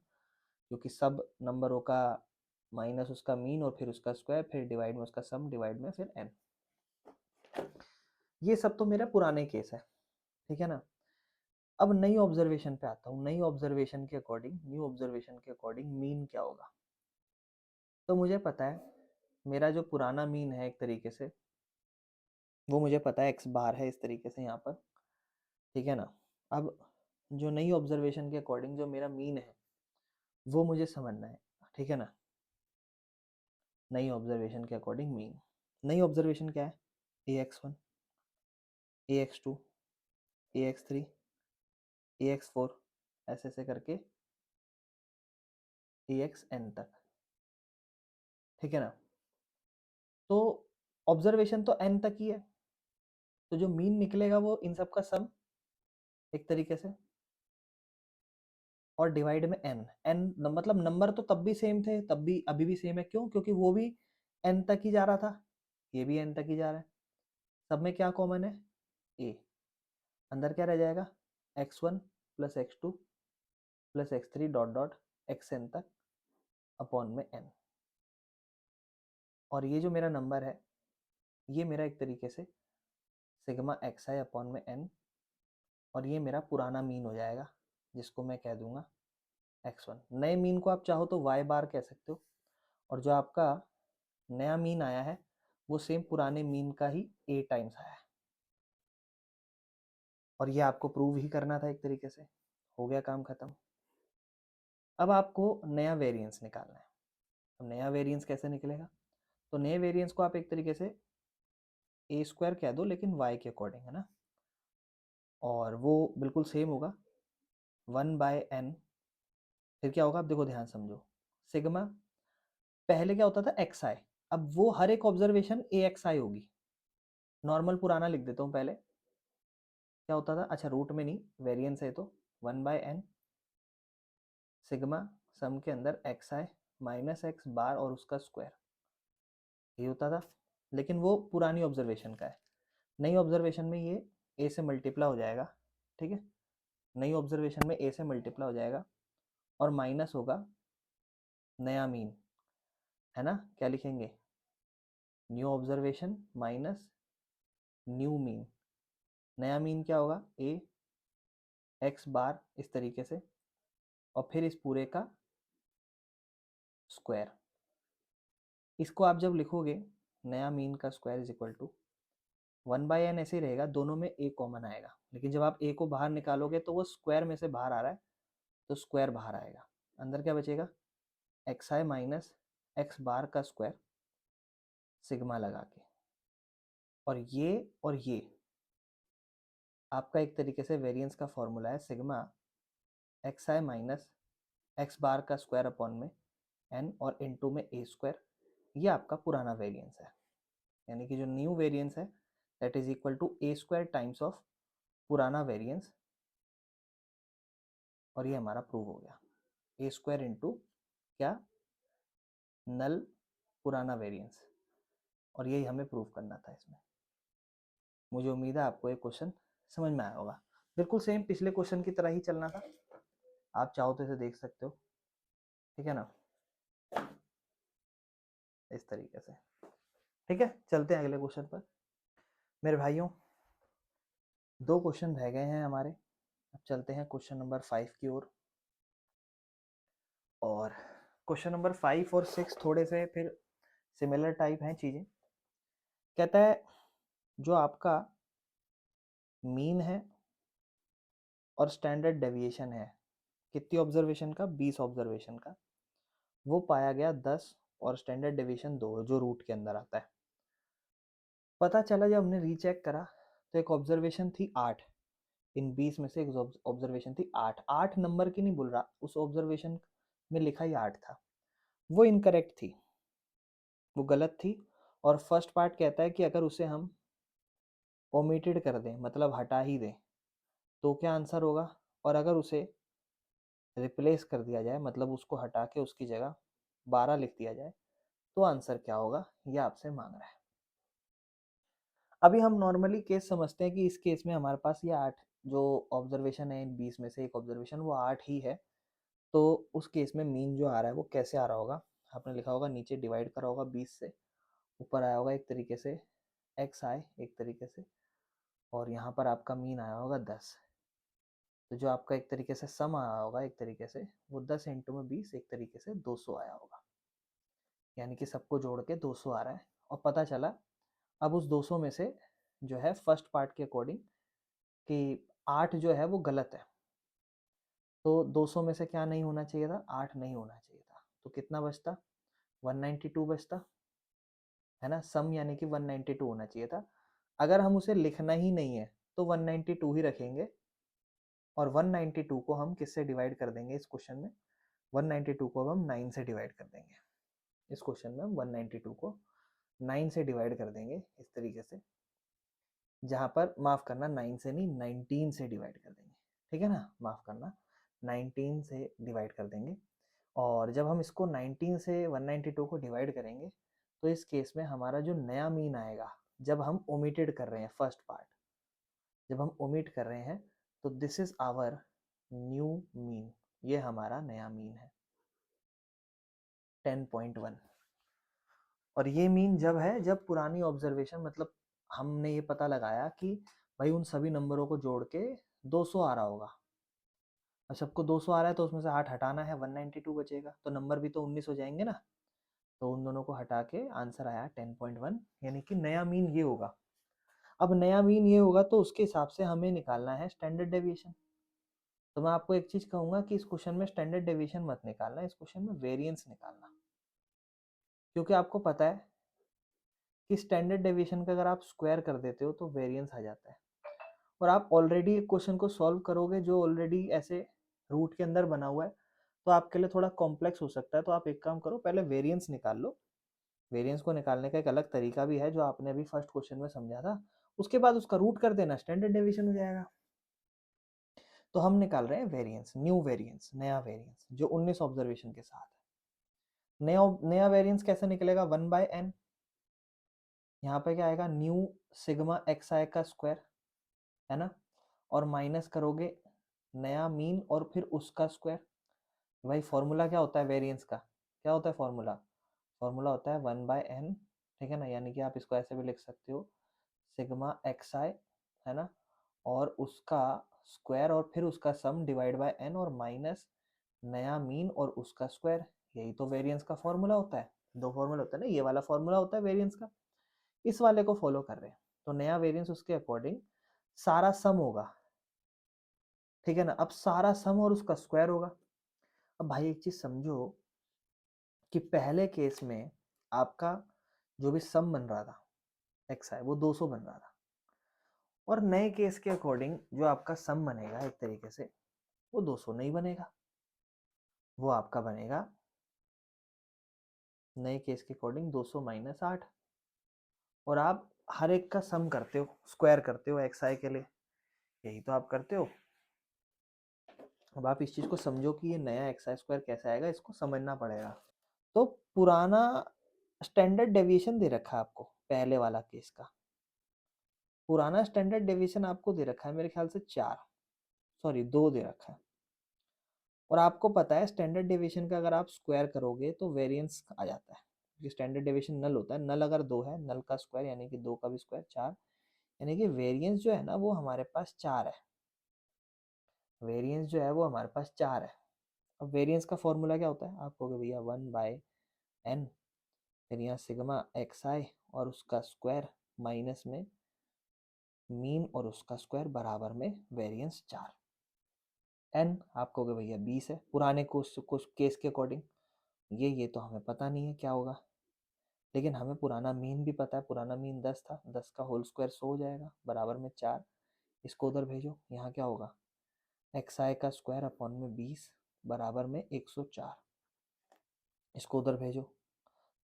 क्योंकि सब नंबरों का माइनस उसका मीन और फिर उसका स्क्वायर, फिर डिवाइड में उसका सम, डिवाइड में फिर एन। ये सब तो मेरा पुराने केस है, ठीक है ना। अब नई ऑब्जर्वेशन पे आता हूँ। नई ऑब्जर्वेशन के अकॉर्डिंग, न्यू ऑब्जर्वेशन के अकॉर्डिंग मीन क्या होगा। तो मुझे पता है मेरा जो पुराना मीन है एक तरीके से, वो मुझे पता है एक्स बार है इस तरीके से यहाँ पर, ठीक है ना। अब जो नई ऑब्जर्वेशन के अकॉर्डिंग जो मेरा मीन है वो मुझे समझना है, ठीक है ना। नई ऑब्जर्वेशन के अकॉर्डिंग मीन, नई ऑब्जर्वेशन क्या है, AX1, AX2, AX3, AX4, ऐसे ऐसे करके AXN तक, ठीक है ना। तो ऑब्जर्वेशन तो n तक ही है, तो जो मीन निकलेगा वो इन सब का सम एक तरीके से, और डिवाइड में n मतलब नंबर तो तब भी सेम थे, तब भी अभी भी सेम है, क्यों, क्योंकि वो भी n तक ही जा रहा था, ये भी n तक ही जा रहा है। सब में क्या कॉमन है, a, अंदर क्या रह जाएगा x1 plus x2 plus x3 dot dot xn तक अपॉन में n। और ये जो मेरा नंबर है ये मेरा एक तरीके से सिग्मा एक्स आई अपॉन में n, और ये मेरा पुराना मीन हो जाएगा जिसको मैं कह दूंगा x1। नए मीन को आप चाहो तो y बार कह सकते हो, और जो आपका नया मीन आया है वो सेम पुराने मीन का ही a टाइम्स आया है, और ये आपको प्रूव ही करना था एक तरीके से। हो गया काम खत्म। अब आपको नया वेरिएंस निकालना है। तो नया वेरिएंस कैसे निकलेगा, तो नए वेरिएंस को आप एक तरीके से a स्क्वायर कह दो लेकिन y के अकॉर्डिंग, है ना। और वो बिल्कुल सेम होगा 1/n, फिर क्या होगा, अब देखो ध्यान समझो, सिग्मा पहले क्या होता था एक्स आई, अब वो हर एक ऑब्जर्वेशन ए एक्स आई होगी। नॉर्मल पुराना लिख देता हूँ पहले, क्या होता था, अच्छा रूट में नहीं, वेरिएंस है तो 1/n सिग्मा सम के अंदर एक्स आई माइनस एक्स बार और उसका स्क्वायर, ये होता था। लेकिन वो पुरानी ऑब्जर्वेशन का है। नई ऑब्जर्वेशन में ये ए से मल्टीप्लाई हो जाएगा, ठीक है। नई ऑब्जर्वेशन में ए से मल्टीप्लाई हो जाएगा और माइनस होगा नया मीन, है ना। क्या लिखेंगे, new observation minus new mean. नया मीन क्या होगा, ए एक्स बार इस तरीके से, और फिर इस पूरे का स्क्वायर। इसको आप जब लिखोगे नया मीन का square is equal to 1/n, ऐसे ही रहेगा, दोनों में a कॉमन आएगा, लेकिन जब आप a को बाहर निकालोगे तो वो स्क्वायर में से बाहर आ रहा है, तो स्क्वायर बाहर आएगा। अंदर क्या बचेगा, x I minus x bar का स्क्वायर सिग्मा लगा के, और ये आपका एक तरीके से वेरिएंस का फॉर्मूला है, sigma X I minus x bar का स्क्वायर अपॉन में n और इनटू में a स्क्वायर, ये आपका पुराना वेरिएंस है, यानी कि जो न्यू वेरिएंस है that is equal to A square times of पुराना वेरिएंस, और ये हमारा प्रूव हो गया। ए स्क्वायर इंटू क्या, नल पुराना वेरिएंस, और यही हमें प्रूव करना था इसमें। मुझे उम्मीद है आपको ये क्वेश्चन समझ में आया होगा। बिल्कुल सेम पिछले क्वेश्चन की तरह ही चलना था, आप चाहो तो इसे देख सकते हो, ठीक है ना, इस तरीके से। ठीक है, चलते हैं अगले क्वेश्चन पर। मेरे भाइयों 2 क्वेश्चन रह गए हैं हमारे, अब चलते हैं क्वेश्चन नंबर 5 की ओर। और क्वेश्चन नंबर 5 और 6 थोड़े से फिर सिमिलर टाइप हैं चीज़ें। कहता है जो आपका मीन है और स्टैंडर्ड डेविएशन है, कितनी ऑब्जर्वेशन का, 20 ऑब्जर्वेशन का, वो पाया गया 10 और स्टैंडर्ड डेविएशन 2 जो रूट के अंदर आता है। पता चला जब हमने रीचेक करा तो एक ऑब्जर्वेशन थी 8, इन 20 में से एक ऑब्जर्वेशन थी 8, 8 नंबर की नहीं बोल रहा, उस ऑब्जर्वेशन में लिखा ही 8 था, वो इनकरेक्ट थी, वो गलत थी। और फर्स्ट पार्ट कहता है कि अगर उसे हम ओमिटेड कर दें, मतलब हटा ही दें, तो क्या आंसर होगा, और अगर उसे रिप्लेस कर दिया जाए, मतलब उसको हटा के उसकी जगह 12 लिख दिया जाए, तो आंसर क्या होगा, ये आपसे मांग रहा है। अभी हम नॉर्मली केस समझते हैं कि इस केस में हमारे पास ये 8 जो ऑब्जर्वेशन है, इन 20 में से एक ऑब्जर्वेशन वो 8 ही है, तो उस केस में मीन जो आ रहा है वो कैसे आ रहा होगा, आपने लिखा होगा नीचे डिवाइड करा होगा 20 से, ऊपर आया होगा एक तरीके से एक्स आए एक तरीके से, और यहाँ पर आपका मीन आया होगा 10, तो जो आपका एक तरीके से सम आया होगा एक तरीके से वो 10 इंटू में 20 एक तरीके से 200 आया होगा, यानी कि सबको जोड़ के 200 आ रहा है। और पता चला अब उस 200 में से जो है फर्स्ट पार्ट के अकॉर्डिंग कि 8 जो है वो गलत है, तो 200 में से क्या नहीं होना चाहिए था, 8 नहीं होना चाहिए था, तो कितना बचता, 192 बचता है ना, सम यानी कि 192 होना चाहिए था। अगर हम उसे लिखना ही नहीं है तो 192 ही रखेंगे, और 192 को हम किससे डिवाइड कर देंगे इस क्वेश्चन में, 192 को अब हम 9 से डिवाइड कर देंगे, इस क्वेश्चन में हम 192 को 9 से डिवाइड कर देंगे इस तरीके से, जहाँ पर माफ़ करना 9 से नहीं 19 से डिवाइड कर देंगे, ठीक है ना, माफ़ करना 19 से डिवाइड कर देंगे। और जब हम इसको 19 से 192 को डिवाइड करेंगे तो इस केस में हमारा जो नया मीन आएगा, जब हम ओमिटेड कर रहे हैं फर्स्ट पार्ट, जब हम ओमिट कर रहे हैं, तो this is our new mean, ये हमारा नया मीन है 10.1। और ये मीन जब है जब पुरानी ऑब्जर्वेशन, मतलब हमने ये पता लगाया कि भाई उन सभी नंबरों को जोड़ के 200 आ रहा होगा, और सबको 200 आ रहा है तो उसमें से 8 हटाना है, 192 बचेगा, तो नंबर भी तो 19 हो जाएंगे ना, तो उन दोनों को हटा के आंसर आया 10.1, यानी कि नया मीन ये होगा। अब नया मीन ये होगा तो उसके हिसाब से हमें निकालना है स्टैंडर्ड डेविएशन। तो मैं आपको एक चीज कहूंगा कि इस क्वेश्चन में स्टैंडर्ड डेविएशन मत निकालना, इस क्वेश्चन में वेरिएंस निकालना, क्योंकि आपको पता है कि स्टैंडर्ड डेविएशन का अगर आप स्क्वायर कर देते हो तो वेरिएंस आ जाता है, और आप ऑलरेडी एक क्वेश्चन को सॉल्व करोगे जो ऑलरेडी ऐसे रूट के अंदर बना हुआ है, तो आपके लिए थोड़ा कॉम्प्लेक्स हो सकता है, तो आप एक काम करो, पहले वेरिएंस निकाल लो। वेरिएंस को निकालने का एक अलग तरीका भी है जो आपने अभी फर्स्ट क्वेश्चन में समझा था, उसके बाद उसका रूट कर देना, स्टैंडर्ड डेविएशन हो जाएगा। तो हम निकाल रहे हैं वेरिएंस, न्यू वेरिएंस, नया वेरिएंस जो 19 ऑब्जर्वेशन के साथ है। नया नया वेरिएंस कैसे निकलेगा, 1/n, यहाँ पे क्या आएगा, न्यू सिग्मा एक्स आई का स्क्वायर, है ना, और माइनस करोगे नया मीन और फिर उसका स्क्वायर। भाई फॉर्मूला क्या होता है वेरिएंस का, क्या होता है फॉर्मूला, फॉर्मूला होता है 1/n, ठीक है ना, यानी कि आप इसको ऐसे भी लिख सकते हो, सिग्मा एक्स आई, है ना, और उसका स्क्वायर और फिर उसका सम डिवाइड बाय n, और माइनस नया मीन और उसका स्क्वायर, यही तो वेरिएंस का फॉर्मूला होता है। दो फॉर्मूला होता है ना, ये वाला फॉर्मूला होता है वेरिएंस का, इस वाले को फॉलो कर रहे हैं, तो नया वेरिएंस उसके अकॉर्डिंग सारा सम होगा, ठीक है ना, अब सारा सम और उसका स्क्वायर होगा। अब भाई एक चीज समझो कि पहले केस में आपका जो भी सम बन रहा था एक्स आई वो 200 बन रहा था, और नए केस के अकॉर्डिंग जो आपका सम बनेगा एक तरीके से वो 200 नहीं बनेगा, वो आपका बनेगा नए केस के अकॉर्डिंग 200 माइनस 8, और आप हर एक का सम करते हो, स्क्वायर करते हो एक्स आई के लिए, यही तो आप करते हो। अब आप इस चीज को समझो कि ये नया एक्स आई स्क्वायर कैसे आएगा, इसको समझना पड़ेगा। तो पुराना स्टैंडर्ड डेविएशन दे रखा है आपको पहले वाला केस का, पुराना स्टैंडर्ड डेविएशन आपको दे रखा है मेरे ख्याल से 2 दे रखा है, और आपको पता है स्टैंडर्ड डेविएशन का अगर आप स्क्वायर करोगे तो वेरिएंस आ जाता है, क्योंकि स्टैंडर्ड डेविएशन नल होता है, नल अगर 2 है, नल का स्क्वायर यानी कि 2 का भी स्क्वायर 4, यानी कि वेरिएंस जो है ना वो हमारे पास 4 है, वेरिएंस जो है वो हमारे पास 4 है। अब वेरिएंस का फॉर्मूला क्या होता है, आप कहोगे भैया 1/n, फिर यहाँ सिग्मा एक्स आई और उसका स्क्वायर माइनस में मीन और उसका स्क्वायर बराबर में वेरिएंस 4। n आप कहोगे भैया 20 है पुराने कुछ केस के अकॉर्डिंग, ये तो हमें पता नहीं है क्या होगा, लेकिन हमें पुराना मीन भी पता है, पुराना मीन 10 था, 10 का होल स्क्वायर 100 हो जाएगा बराबर में 4, इसको उधर भेजो, यहाँ क्या होगा एक्स आई का स्क्वायर अपॉन में 20 बराबर में 104, इसको उधर भेजो,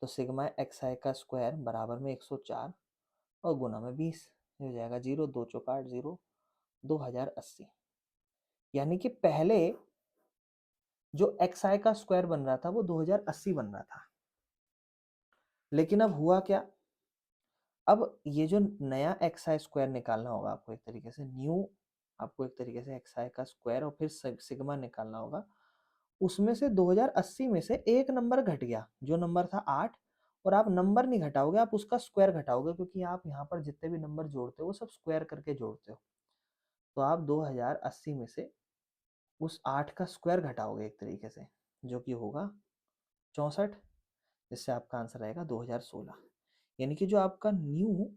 तो सिग्मा एक्स आई का स्क्वायर बराबर में 104 और गुना में 20, हो जाएगा 0, 2 चौका 8, 0, 2080। यानी कि पहले जो एक्स आई का स्क्वायर बन रहा था वो 2080 बन रहा था, लेकिन अब हुआ क्या, अब ये जो नया एक्स आई स्क्वायर निकालना होगा आपको, एक तरीके से न्यू, आपको एक तरीके से एक्स आई का स्क्वायर और फिर सिग्मा निकालना होगा, उसमें से 2080 में से एक नंबर घट गया, जो नंबर था 8, और आप नंबर नहीं घटाओगे, आप उसका स्क्वायर घटाओगे, क्योंकि आप यहाँ पर जितने भी नंबर जोड़ते हो वो सब स्क्वायर करके जोड़ते हो, तो आप 2080 में से उस 8 का स्क्वायर घटाओगे एक तरीके से, जो कि होगा 64, जिससे आपका आंसर आएगा 2016। यानी कि जो आपका न्यू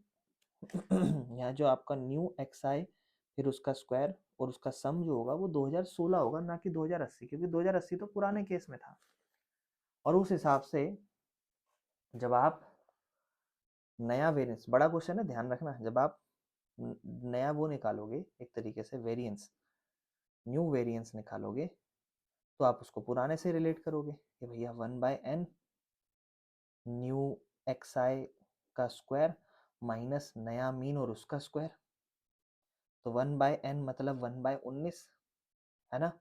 यहाँ जो आपका न्यू एक्स आई फिर उसका स्क्वायर और उसका सम जो होगा वो 2016 होगा, ना कि 2080, क्योंकि 2080 तो पुराने केस में था। और उस हिसाब से जब आप नया वेरिएंस, बड़ा क्वेश्चन है ध्यान रखना, जब आप नया वो निकालोगे एक तरीके से वेरिएंस, न्यू वेरिएंस निकालोगे, तो आप उसको पुराने से रिलेट करोगे कि भैया 1/n न्यू एक्स आई का स्क्वायर माइनस नया मीन और उसका स्क्वायर, तो 1/n मतलब 1/19 है ना,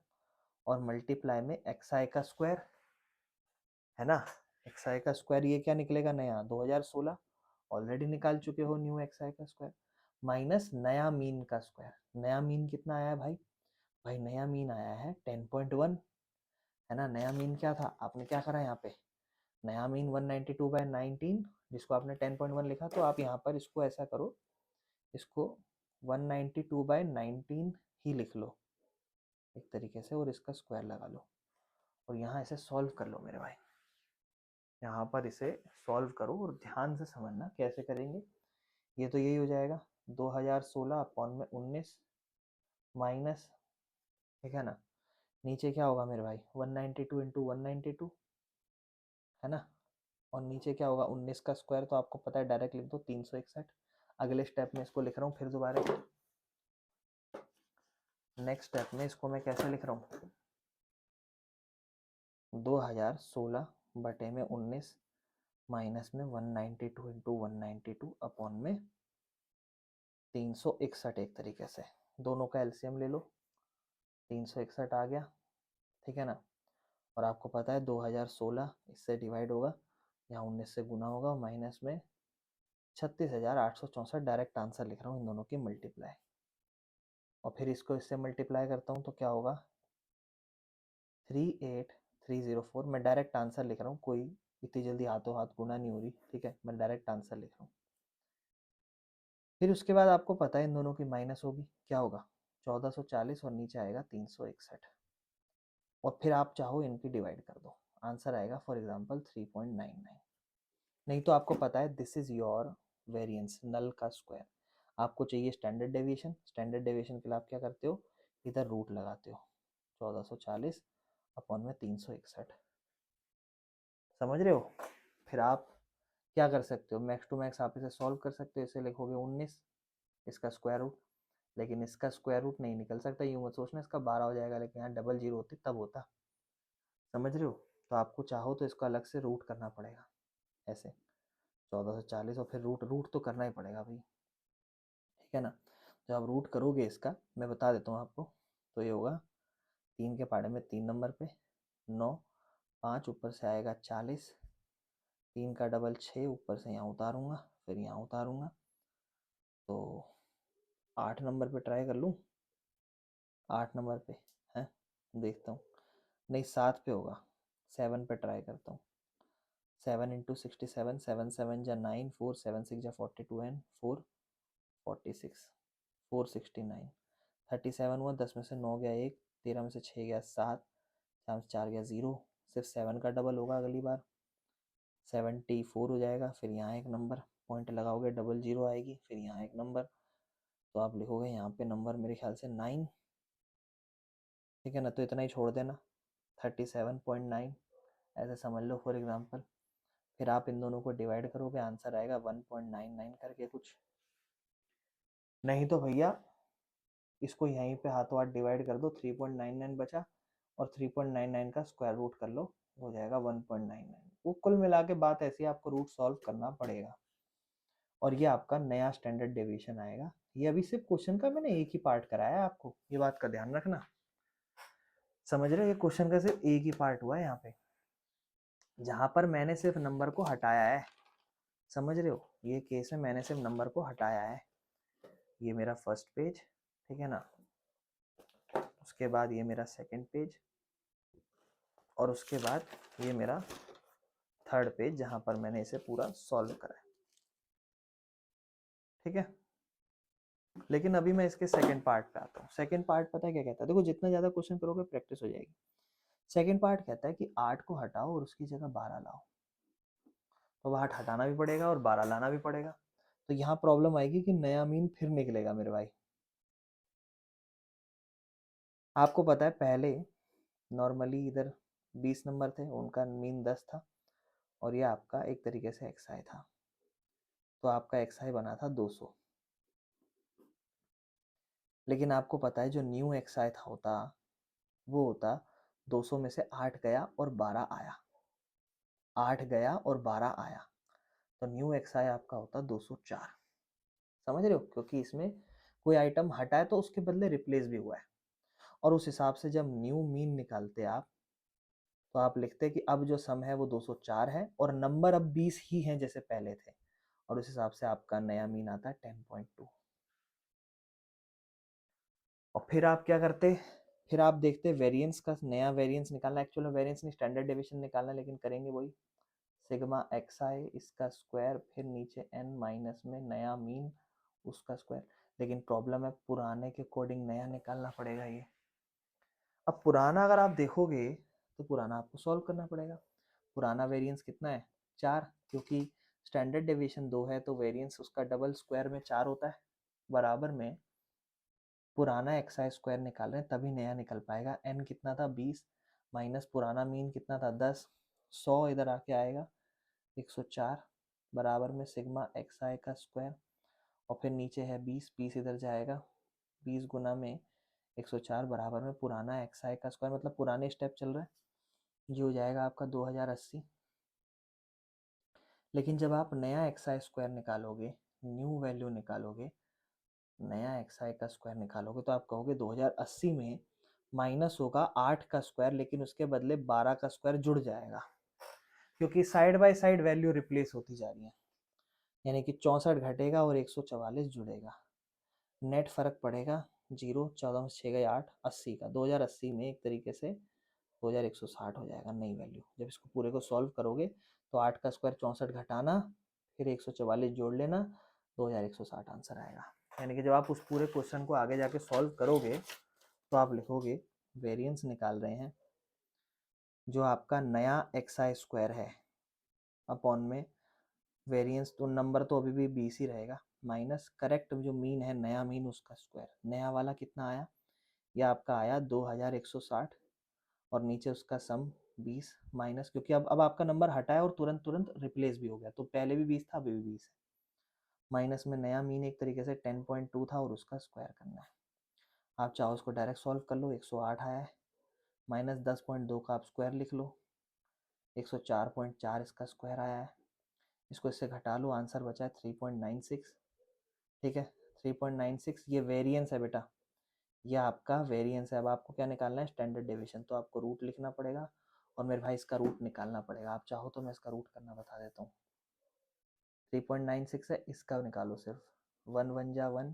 और मल्टीप्लाई में एक्स आई का स्क्वायर है ना, एक्स आई का स्क्वायर ये क्या निकलेगा नया 2016, ऑलरेडी निकाल चुके हो न्यू एक्स आई का स्क्वायर, माइनस नया मीन का स्क्वायर, नया मीन कितना आया है भाई, भाई नया मीन आया है 10.1 है ना, नया मीन क्या था, आपने क्या करा यहाँ पे, नया मीन 192/19, जिसको आपने 10.1 लिखा, तो आप यहाँ पर इसको ऐसा करो, इसको 192/19 ही लिख लो एक तरीके से, और इसका स्क्वायर लगा लो, और यहाँ इसे सॉल्व कर लो मेरे भाई, यहाँ पर इसे सॉल्व करो और ध्यान से समझना कैसे करेंगे। ये तो यही हो जाएगा 2016 अपॉन में 19 माइनस, ठीक है ना, नीचे क्या होगा मेरे भाई 192 इंटू 192 है ना, और नीचे क्या होगा 19 का स्क्वायर, तो आपको पता है डायरेक्ट लिख दो 361। अगले स्टेप में इसको लिख रहा हूँ फिर दोबारा, नेक्स्ट स्टेप में इसको मैं कैसे लिख रहा हूँ, 2016 बटे में 19 माइनस में 192 इंटू 192 अपॉन में 361, एक तरीके से दोनों का एलसीएम ले लो, 361 आ गया, ठीक है ना, और आपको पता है 2016 इससे डिवाइड होगा, यहाँ 19 से गुना होगा, माइनस में 36,864, डायरेक्ट आंसर लिख रहा हूँ इन दोनों की मल्टीप्लाई, और फिर इसको इससे मल्टीप्लाई करता हूँ तो क्या होगा 38304, मैं डायरेक्ट आंसर लिख रहा हूँ, कोई इतनी जल्दी हाथों हाथ गुना नहीं हो रही, ठीक है, मैं डायरेक्ट आंसर लिख रहा हूँ। फिर उसके बाद आपको पता है इन दोनों की माइनस होगी, क्या होगा 1440 और नीचे आएगा 361, और फिर आप चाहो इनकी डिवाइड कर दो, आंसर आएगा फॉर एग्जांपल 3.99। नहीं तो आपको पता है दिस इज योर वेरिएंस नल का स्क्वायर, आपको चाहिए स्टैंडर्ड डेविएशन, स्टैंडर्ड डेविएशन के लिए आप क्या करते हो, इधर रूट लगाते हो 1440 अपॉन में 361, समझ रहे हो। फिर आप क्या कर सकते हो, मैक्स टू मैक्स आप इसे सॉल्व कर सकते हो, इसे लिखोगे 19 इसका स्क्वायर रूट, लेकिन इसका स्क्वायर रूट नहीं निकल सकता, यूँ मत सोचना इसका 12 हो जाएगा, लेकिन यहाँ डबल जीरो होती तब होता, समझ रहे हो, तो आपको चाहो तो इसको अलग से रूट करना पड़ेगा, ऐसे 1440 और फिर रूट रूट तो करना ही पड़ेगा भाई, ठीक है ना। जब आप रूट करोगे इसका, मैं बता देता हूँ आपको, तो ये होगा 3 के पहाड़े में 3 नंबर पे 9, 5 ऊपर से आएगा 40, 3 का डबल 6, ऊपर से यहाँ उतारूँगा फिर यहाँ उतारूँगा, तो 8 नंबर पे ट्राई कर लूँ, 8 नंबर पे है, देखता हूँ, नहीं 7 पे होगा, 7 पे ट्राई करता हूँ। 7 इंटू 67, 7 7 जा 9, 4 7 6 जा 42 एंड 4 46, 469, 37 हुआ, 10 में से 9 गया 1, 13 में से 6 गया 7, 4 में से 4 गया 0, सिर्फ 7 का डबल होगा अगली बार, 74 हो जाएगा, फिर यहाँ एक नंबर पॉइंट लगाओगे, डबल 0 आएगी, फिर यहाँ एक नंबर, तो आप लिखोगे यहाँ पे नंबर मेरे ख्याल से 9, ठीक है ना। तो इतना ही छोड़ देना, 37.9 ऐसे समझ लो फॉर एग्जांपल। फिर आप इन दोनों को डिवाइड करोगे, आंसर आएगा 1.99 करके कुछ। नहीं तो भैया इसको यहीं पे हाथों हाथ डिवाइड कर दो, 3.99 बचा, और 3.99 का स्क्वायर रूट कर लो, हो जाएगा 1.99। वो कुल मिला के बात ऐसी है, आपको रूट सॉल्व करना पड़ेगा, और ये आपका नया स्टैंडर्ड डेविएशन आएगा। ये अभी सिर्फ क्वेश्चन का मैंने एक ही पार्ट कराया है आपको, ये बात का ध्यान रखना, समझ रहे हो, ये क्वेश्चन का सिर्फ एक ही पार्ट हुआ है यहाँ पे, जहां पर मैंने सिर्फ नंबर को हटाया है, समझ रहे हो, ये केस में मैंने सिर्फ नंबर को हटाया है। ये मेरा फर्स्ट पेज, ठीक है ना, उसके बाद ये मेरा सेकंड पेज, और उसके बाद ये मेरा थर्ड पेज जहां पर मैंने इसे पूरा सॉल्व करा है, ठीक है। लेकिन अभी मैं इसके सेकंड पार्ट पे आता हूँ। सेकंड पार्ट पता है क्या कहता है, देखो जितना ज्यादा क्वेश्चन करोगे प्रैक्टिस हो जाएगी। सेकंड पार्ट कहता है कि 8 को हटाओ और उसकी जगह 12 लाओ, तो 8 हटाना भी पड़ेगा और 12 लाना भी पड़ेगा, तो यहाँ प्रॉब्लम आएगी कि नया मीन फिर निकलेगा मेरे भाई। आपको पता है पहले नॉर्मली इधर 20 नंबर थे, उनका मीन 10 था, और ये आपका एक तरीके से एक्सआई था, तो आपका एक्सआई बना था 200। लेकिन आपको पता है जो न्यू एक्सआई था होता, वो होता 200 में से 8 गया और 12 आया, 8 गया और 12 आया, तो न्यू एक्सआई आपका होता 204, समझ रहे हो, क्योंकि इसमें कोई आइटम हटा है तो उसके बदले रिप्लेस भी हुआ है, और उस हिसाब से जब न्यू मीन निकालते आप, तो आप लिखते कि अब जो सम है वो 204 है और नंबर अब 20 ही हैं जैसे पहले थे, और उस हिसाब से आपका नया मीन आता है 10.2। और फिर आप क्या करते, फिर आप देखते वेरिएंस का, नया वेरिएंस निकालना, एक्चुअल में वेरिएंस नहीं स्टैंडर्ड डेविएशन निकालना, लेकिन करेंगे वही, सिग्मा एक्स आई इसका स्क्वायर, फिर नीचे एन माइनस में नया मीन उसका स्क्वायर। लेकिन प्रॉब्लम है पुराने के अकॉर्डिंग नया निकालना पड़ेगा ये। अब पुराना अगर आप देखोगे तो पुराना आपको सॉल्व करना पड़ेगा। पुराना वेरिएंस कितना है 4, क्योंकि स्टैंडर्ड डेविएशन 2 है तो वेरिएंस उसका डबल स्क्वायर में 4 होता है, बराबर में पुराना एक्स आई स्क्वायर निकाल रहे हैं तभी नया निकल पाएगा। एन कितना था 20, माइनस पुराना मीन कितना था 10, 100 इधर आके आएगा 104, बराबर में सिग्मा एक्स आई का स्क्वायर, और फिर नीचे है 20, 20 इधर जाएगा, 20 गुना में 104 बराबर में पुराना एक्स आई का स्क्वायर, मतलब पुराने स्टेप चल रहा है, ये हो जाएगा आपका 2080। लेकिन जब आप नया एक्स आई स्क्वायर निकालोगे, न्यू वैल्यू निकालोगे, नया एक्स आई का स्क्वायर निकालोगे, तो आप कहोगे 2080 में माइनस होगा 8 का स्क्वायर, लेकिन उसके बदले 12 का स्क्वायर जुड़ जाएगा, क्योंकि side by side value replace होती जा रही है, यानी कि 64 घटेगा और 144 जुड़ेगा, नेट फर्क पड़ेगा 0, 14 में 6 गए 8, 80 का, 2080 में एक तरीके से 2160 हो जाएगा नई वैल्यू। जब इसको पूरे को सॉल्व करोगे तो 8 का स्क्वायर 64 घटाना, फिर 144 जोड़ लेना, 2160 आंसर आएगा। यानी कि जब आप उस पूरे क्वेश्चन को आगे जाके सॉल्व करोगे तो आप लिखोगे वेरिएंस निकाल रहे हैं, जो आपका नया एक्स आई स्क्वायर है अपॉन में वेरिएंस, तो नंबर तो अभी भी 20 ही रहेगा, माइनस करेक्ट जो मीन है नया मीन उसका स्क्वायर, नया वाला कितना आया, यह आपका आया 2160, और नीचे उसका सम 20, माइनस क्योंकि अब आपका नंबर हटाया और तुरंत तुरंत रिप्लेस भी हो गया, तो पहले भी 20 था अभी भी 20 है, माइनस में नया मीन एक तरीके से 10.2 था और उसका स्क्वायर करना है। आप चाहो उसको डायरेक्ट सॉल्व कर लो, 108 आया है, माइनस 10.2 का आप स्क्वायर लिख लो, 104.4 इसका स्क्वायर आया है, इसको इससे घटा लो, आंसर बचा है 3.96। ठीक है, 3.96 ये वेरिएंस है बेटा, ये आपका वेरिएंस है। अब आपको क्या निकालना है, स्टैंडर्ड डेविएशन। तो आपको रूट लिखना पड़ेगा और मेरे भाई इसका रूट निकालना पड़ेगा। आप चाहो तो मैं इसका रूट करना बता देता हूँ। 3.96 है, इसका निकालो सिर्फ। 1 1 जा 1,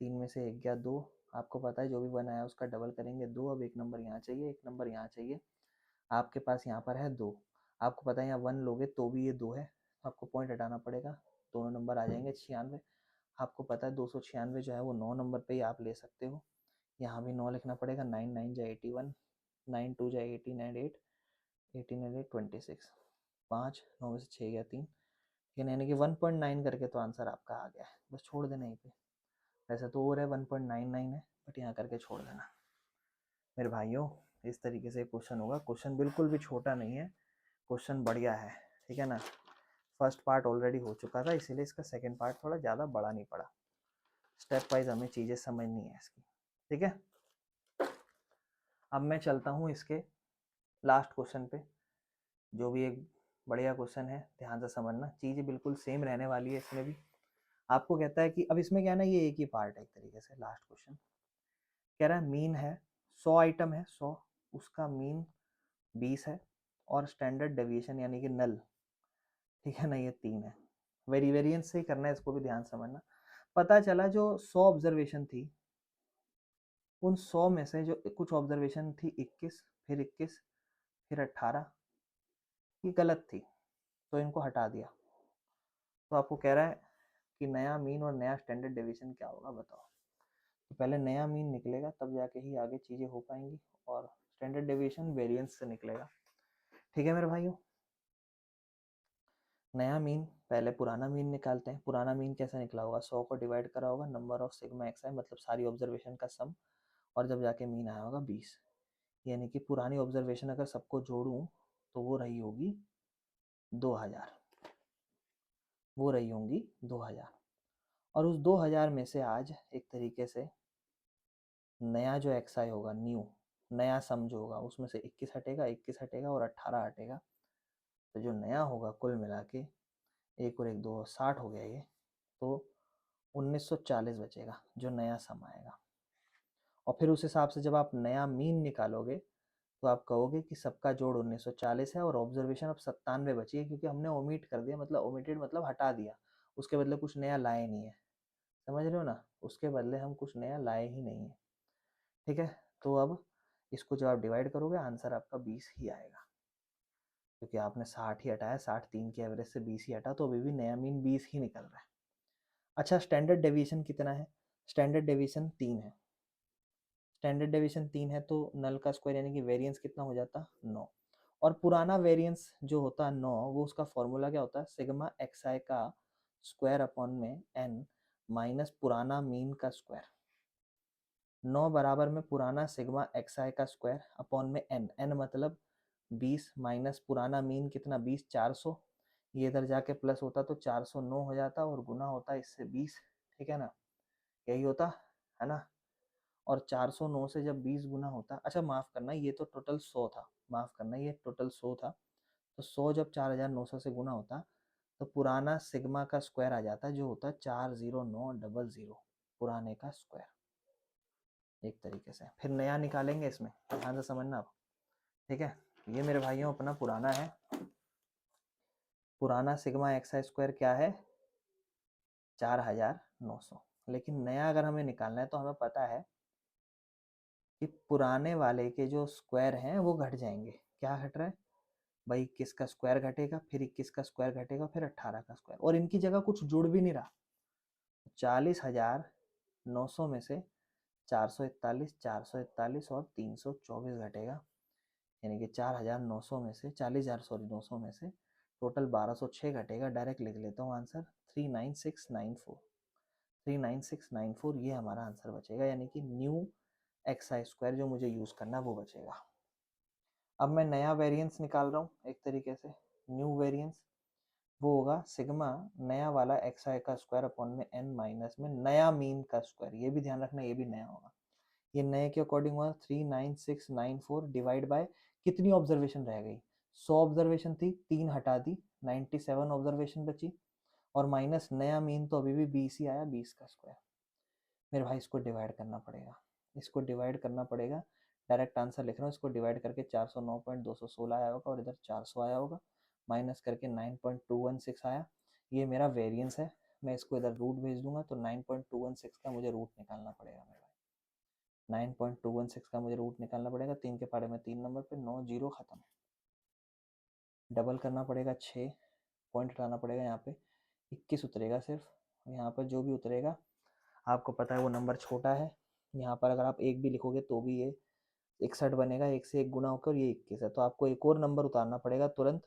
3 में से 1 गया 2। आपको पता है जो भी 1 आया उसका डबल करेंगे 2। अब एक नंबर यहाँ चाहिए, एक नंबर यहाँ चाहिए। आपके पास यहाँ पर है 2। आपको पता है यहाँ 1 लोगे तो भी ये 2 है, आपको पॉइंट हटाना पड़ेगा, दोनों नंबर आ जाएंगे 96। आपको पता है 296 जो है वो 9 नंबर पे ही आप ले सकते हो। यहाँ भी 9 लिखना पड़ेगा। 9 9 जा 81, 9 2 जा 18 एंड 8, 18 एंड 8 26। 5 9 में से 6 गया 3, यानी कि 1.9 करके तो आंसर आपका आ गया है। बस छोड़ देना यहीं पे। वैसे तो और है 1.99 है, बट यहाँ करके छोड़ देना मेरे भाइयों। इस तरीके से क्वेश्चन होगा। क्वेश्चन बिल्कुल भी छोटा नहीं है, क्वेश्चन बढ़िया है। ठीक है ना, फर्स्ट पार्ट ऑलरेडी हो चुका था, इसीलिए इसका सेकंड पार्ट थोड़ा ज़्यादा बड़ा नहीं पड़ा। स्टेप वाइज हमें चीज़ें समझनी है इसकी। ठीक है, अब मैं चलता हूँ इसके लास्ट क्वेश्चन पे, जो भी एक बढ़िया क्वेश्चन है। ध्यान से समझना, चीज़ें बिल्कुल सेम रहने वाली है इसमें भी। आपको कहता है कि अब इसमें क्या है ना, ये एक ही पार्ट है एक तरीके से। लास्ट क्वेश्चन कह रहा है मीन है 100 आइटम है, 100, उसका मीन 20 है और स्टैंडर्ड डेविएशन यानी कि नल, ठीक है ना, ये 3 है। वेरिएंस से ही करना है, इसको भी ध्यान समझना। पता चला जो 100 ऑब्जर्वेशन थी, उन 100 में से जो कुछ ऑब्जर्वेशन थी 21, फिर 21, फिर 18, ये गलत थी, तो इनको हटा दिया। तो आपको कह रहा है कि नया मीन और नया स्टैंडर्ड डेविएशन क्या होगा, बताओ। तो पहले नया मीन निकलेगा, तब जाके ही आगे चीज़ें हो पाएंगी, और स्टैंडर्ड डेविएशन वेरिएंस से निकलेगा। ठीक है मेरे भाइयों, नया मीन पहले पुराना मीन निकालते हैं। पुराना मीन कैसे निकला होगा, 100 को डिवाइड करा होगा नंबर ऑफ सिग्मा एक्स आई, मतलब सारी ऑब्जर्वेशन का सम, और जब जाके मीन आया होगा 20। यानी कि पुरानी ऑब्जर्वेशन अगर सबको जोड़ूं तो वो रही होगी 2000, वो रही होंगी 2000। और उस 2000 में से आज एक तरीके से नया जो एक्स आई होगा, न्यू नया सम जो होगा, उसमें से 21 हटेगा, 21 हटेगा और 18 हटेगा। तो जो नया होगा कुल मिला के, एक और एक 2 60 हो गया ये, तो 1940 बचेगा जो नया सम आएगा। और फिर उस हिसाब से जब आप नया मीन निकालोगे तो आप कहोगे कि सबका जोड़ 1940 है और ऑब्जर्वेशन अब 97 बची है, क्योंकि हमने ओमिट कर दिया, मतलब ओमिटेड मतलब हटा दिया, उसके बदले कुछ नया लाए नहीं है। समझ रहे हो ना, उसके बदले हम कुछ नया लाए ही नहीं है। ठीक है, तो अब इसको जब आप डिवाइड करोगे आंसर आपका 20 ही आएगा, क्योंकि आपने 60 ही हटाया, 60 3 की एवरेज से 20 ही हटा, तो अभी भी नया मीन 20 ही निकल रहा है। अच्छा, स्टैंडर्ड डेविएशन कितना है, स्टैंडर्ड डेविएशन 3 है। स्टैंडर्ड डेविएशन 3 है तो नल का स्क्वायर यानी कि वेरिएंस कितना हो जाता, 9। और पुराना वेरिएंस जो होता है 9, वो उसका फॉर्मूला क्या होता है, सिग्मा एक्स आई का स्क्वायर अपॉन में n माइनस पुराना मीन का स्क्वायर। 9 बराबर में पुराना सिग्मा एक्स आई का स्क्वायर अपॉन में n मतलब 20 माइनस पुराना मीन कितना 20, 400। ये इधर जाके प्लस होता तो 409 हो जाता, और गुना होता इससे 20। ठीक है ना, यही होता है ना। और 409 से जब 20 गुना होता, अच्छा माफ़ करना, ये तो टोटल 100 था, माफ़ करना ये टोटल 100 था। तो 100 जब 4900 से गुना होता तो पुराना सिग्मा का स्क्वायर आ जाता, जो होता 40900, पुराने का स्क्वायर एक तरीके से। फिर नया निकालेंगे, इसमें ध्यान से समझना आप। ठीक है, ये मेरे भाइयों अपना पुराना है। पुराना सिग्मा एक्स आई स्क्वायर क्या है, 4900। लेकिन नया अगर हमें निकालना है तो हमें पता है कि पुराने वाले के जो स्क्वायर हैं वो घट जाएंगे। क्या घट रहा है भाई, 21 का स्क्वायर घटेगा, फिर 21 का स्क्वायर घटेगा, फिर 18 का स्क्वायर, और इनकी जगह कुछ जुड़ भी नहीं रहा। 40,900 में से 441, 441 और 324 घटेगा, यानी कि 4,900 में से 40,000 सॉरी 900 में से टोटल 1206 घटेगा। डायरेक्ट लिख लेता हूँ आंसर 39694, 39694 ये हमारा आंसर बचेगा, यानी कि न्यू एक्स आई स्क्वायर जो मुझे यूज़ करना वो बचेगा। अब मैं नया वेरिएंस निकाल रहा हूँ एक तरीके से, न्यू वेरिएंस वो होगा सिग्मा नया वाला एक्स आई का स्क्वायर अपॉन में n माइनस में नया मीन का स्क्वायर। ये भी ध्यान रखना, ये भी नया होगा। ये नए के अकॉर्डिंग हुआ 39694 डिवाइड बाय कितनी ऑब्जर्वेशन रह गई, 100 ऑब्जर्वेशन थी, 3 हटा दी, 97 ऑब्जर्वेशन बची, और माइनस नया मीन तो अभी भी 20 ही आया, 20 का स्क्वायर। मेरे भाई इसको डिवाइड करना पड़ेगा, इसको डिवाइड करना पड़ेगा। डायरेक्ट आंसर लिख रहा हूँ, इसको डिवाइड करके 409.216 आया होगा और इधर 400 आया होगा, माइनस करके 9.216 आया। ये मेरा वेरिएंस है, मैं इसको इधर रूट भेज दूंगा, तो 9.216 का मुझे रूट निकालना पड़ेगा मेरे भाई। 9.216 का मुझे रूट निकालना पड़ेगा। 3 के पारे में 3 नंबर पे, 9 जीरो खत्म। डबल करना पड़ेगा, 6 पॉइंट हटाना पड़ेगा, यहाँ पे 21 उतरेगा सिर्फ। यहाँ पर जो भी उतरेगा आपको पता है वो नंबर छोटा है। यहाँ पर अगर आप एक भी लिखोगे तो भी ये 61 बनेगा, एक से एक गुना होकर ये 21 है। तो आपको एक और नंबर उतारना पड़ेगा तुरंत।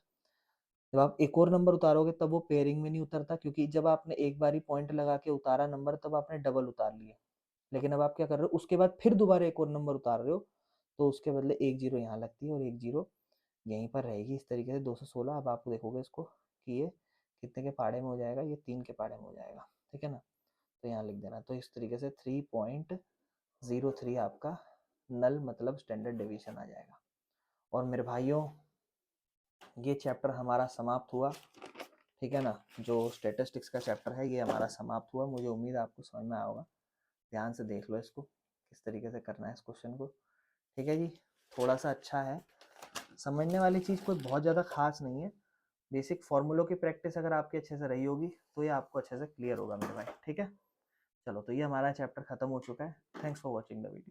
जब आप एक और नंबर उतारोगे तब वो पेयरिंग में नहीं उतरता, क्योंकि जब आपने एक बारी पॉइंट लगा के उतारा नंबर तब आपने डबल उतार लिया। लेकिन अब आप क्या कर रहे हो, उसके बाद फिर दोबारा एक और नंबर उतार रहे हो, तो उसके बदले एक जीरो यहाँ लगती है और एक जीरो यहीं पर रहेगी। इस तरीके से 216। अब आप देखोगे इसको कि ये कितने के पाड़े में हो जाएगा, ये 3 के पाड़े में हो जाएगा, ठीक है ना। तो यहाँ लिख देना। तो इस तरीके से 3.03 आपका नल मतलब स्टैंडर्ड डेविएशन आ जाएगा। और मेरे भाइयों ये चैप्टर हमारा समाप्त हुआ, ठीक है ना। जो स्टैटिस्टिक्स का चैप्टर है ये हमारा समाप्त हुआ। मुझे उम्मीद है आपको समझ में आया होगा। ध्यान से देख लो इसको, किस तरीके से करना है इस क्वेश्चन को, ठीक है जी। थोड़ा सा अच्छा है, समझने वाली चीज़ कोई बहुत ज़्यादा खास नहीं है। बेसिक फॉर्मूलों की प्रैक्टिस अगर आपकी अच्छे से रही होगी तो ये आपको अच्छे से क्लियर होगा मेरे भाई, ठीक है। चलो, तो ये हमारा चैप्टर खत्म हो चुका है। Thanks for watching the video.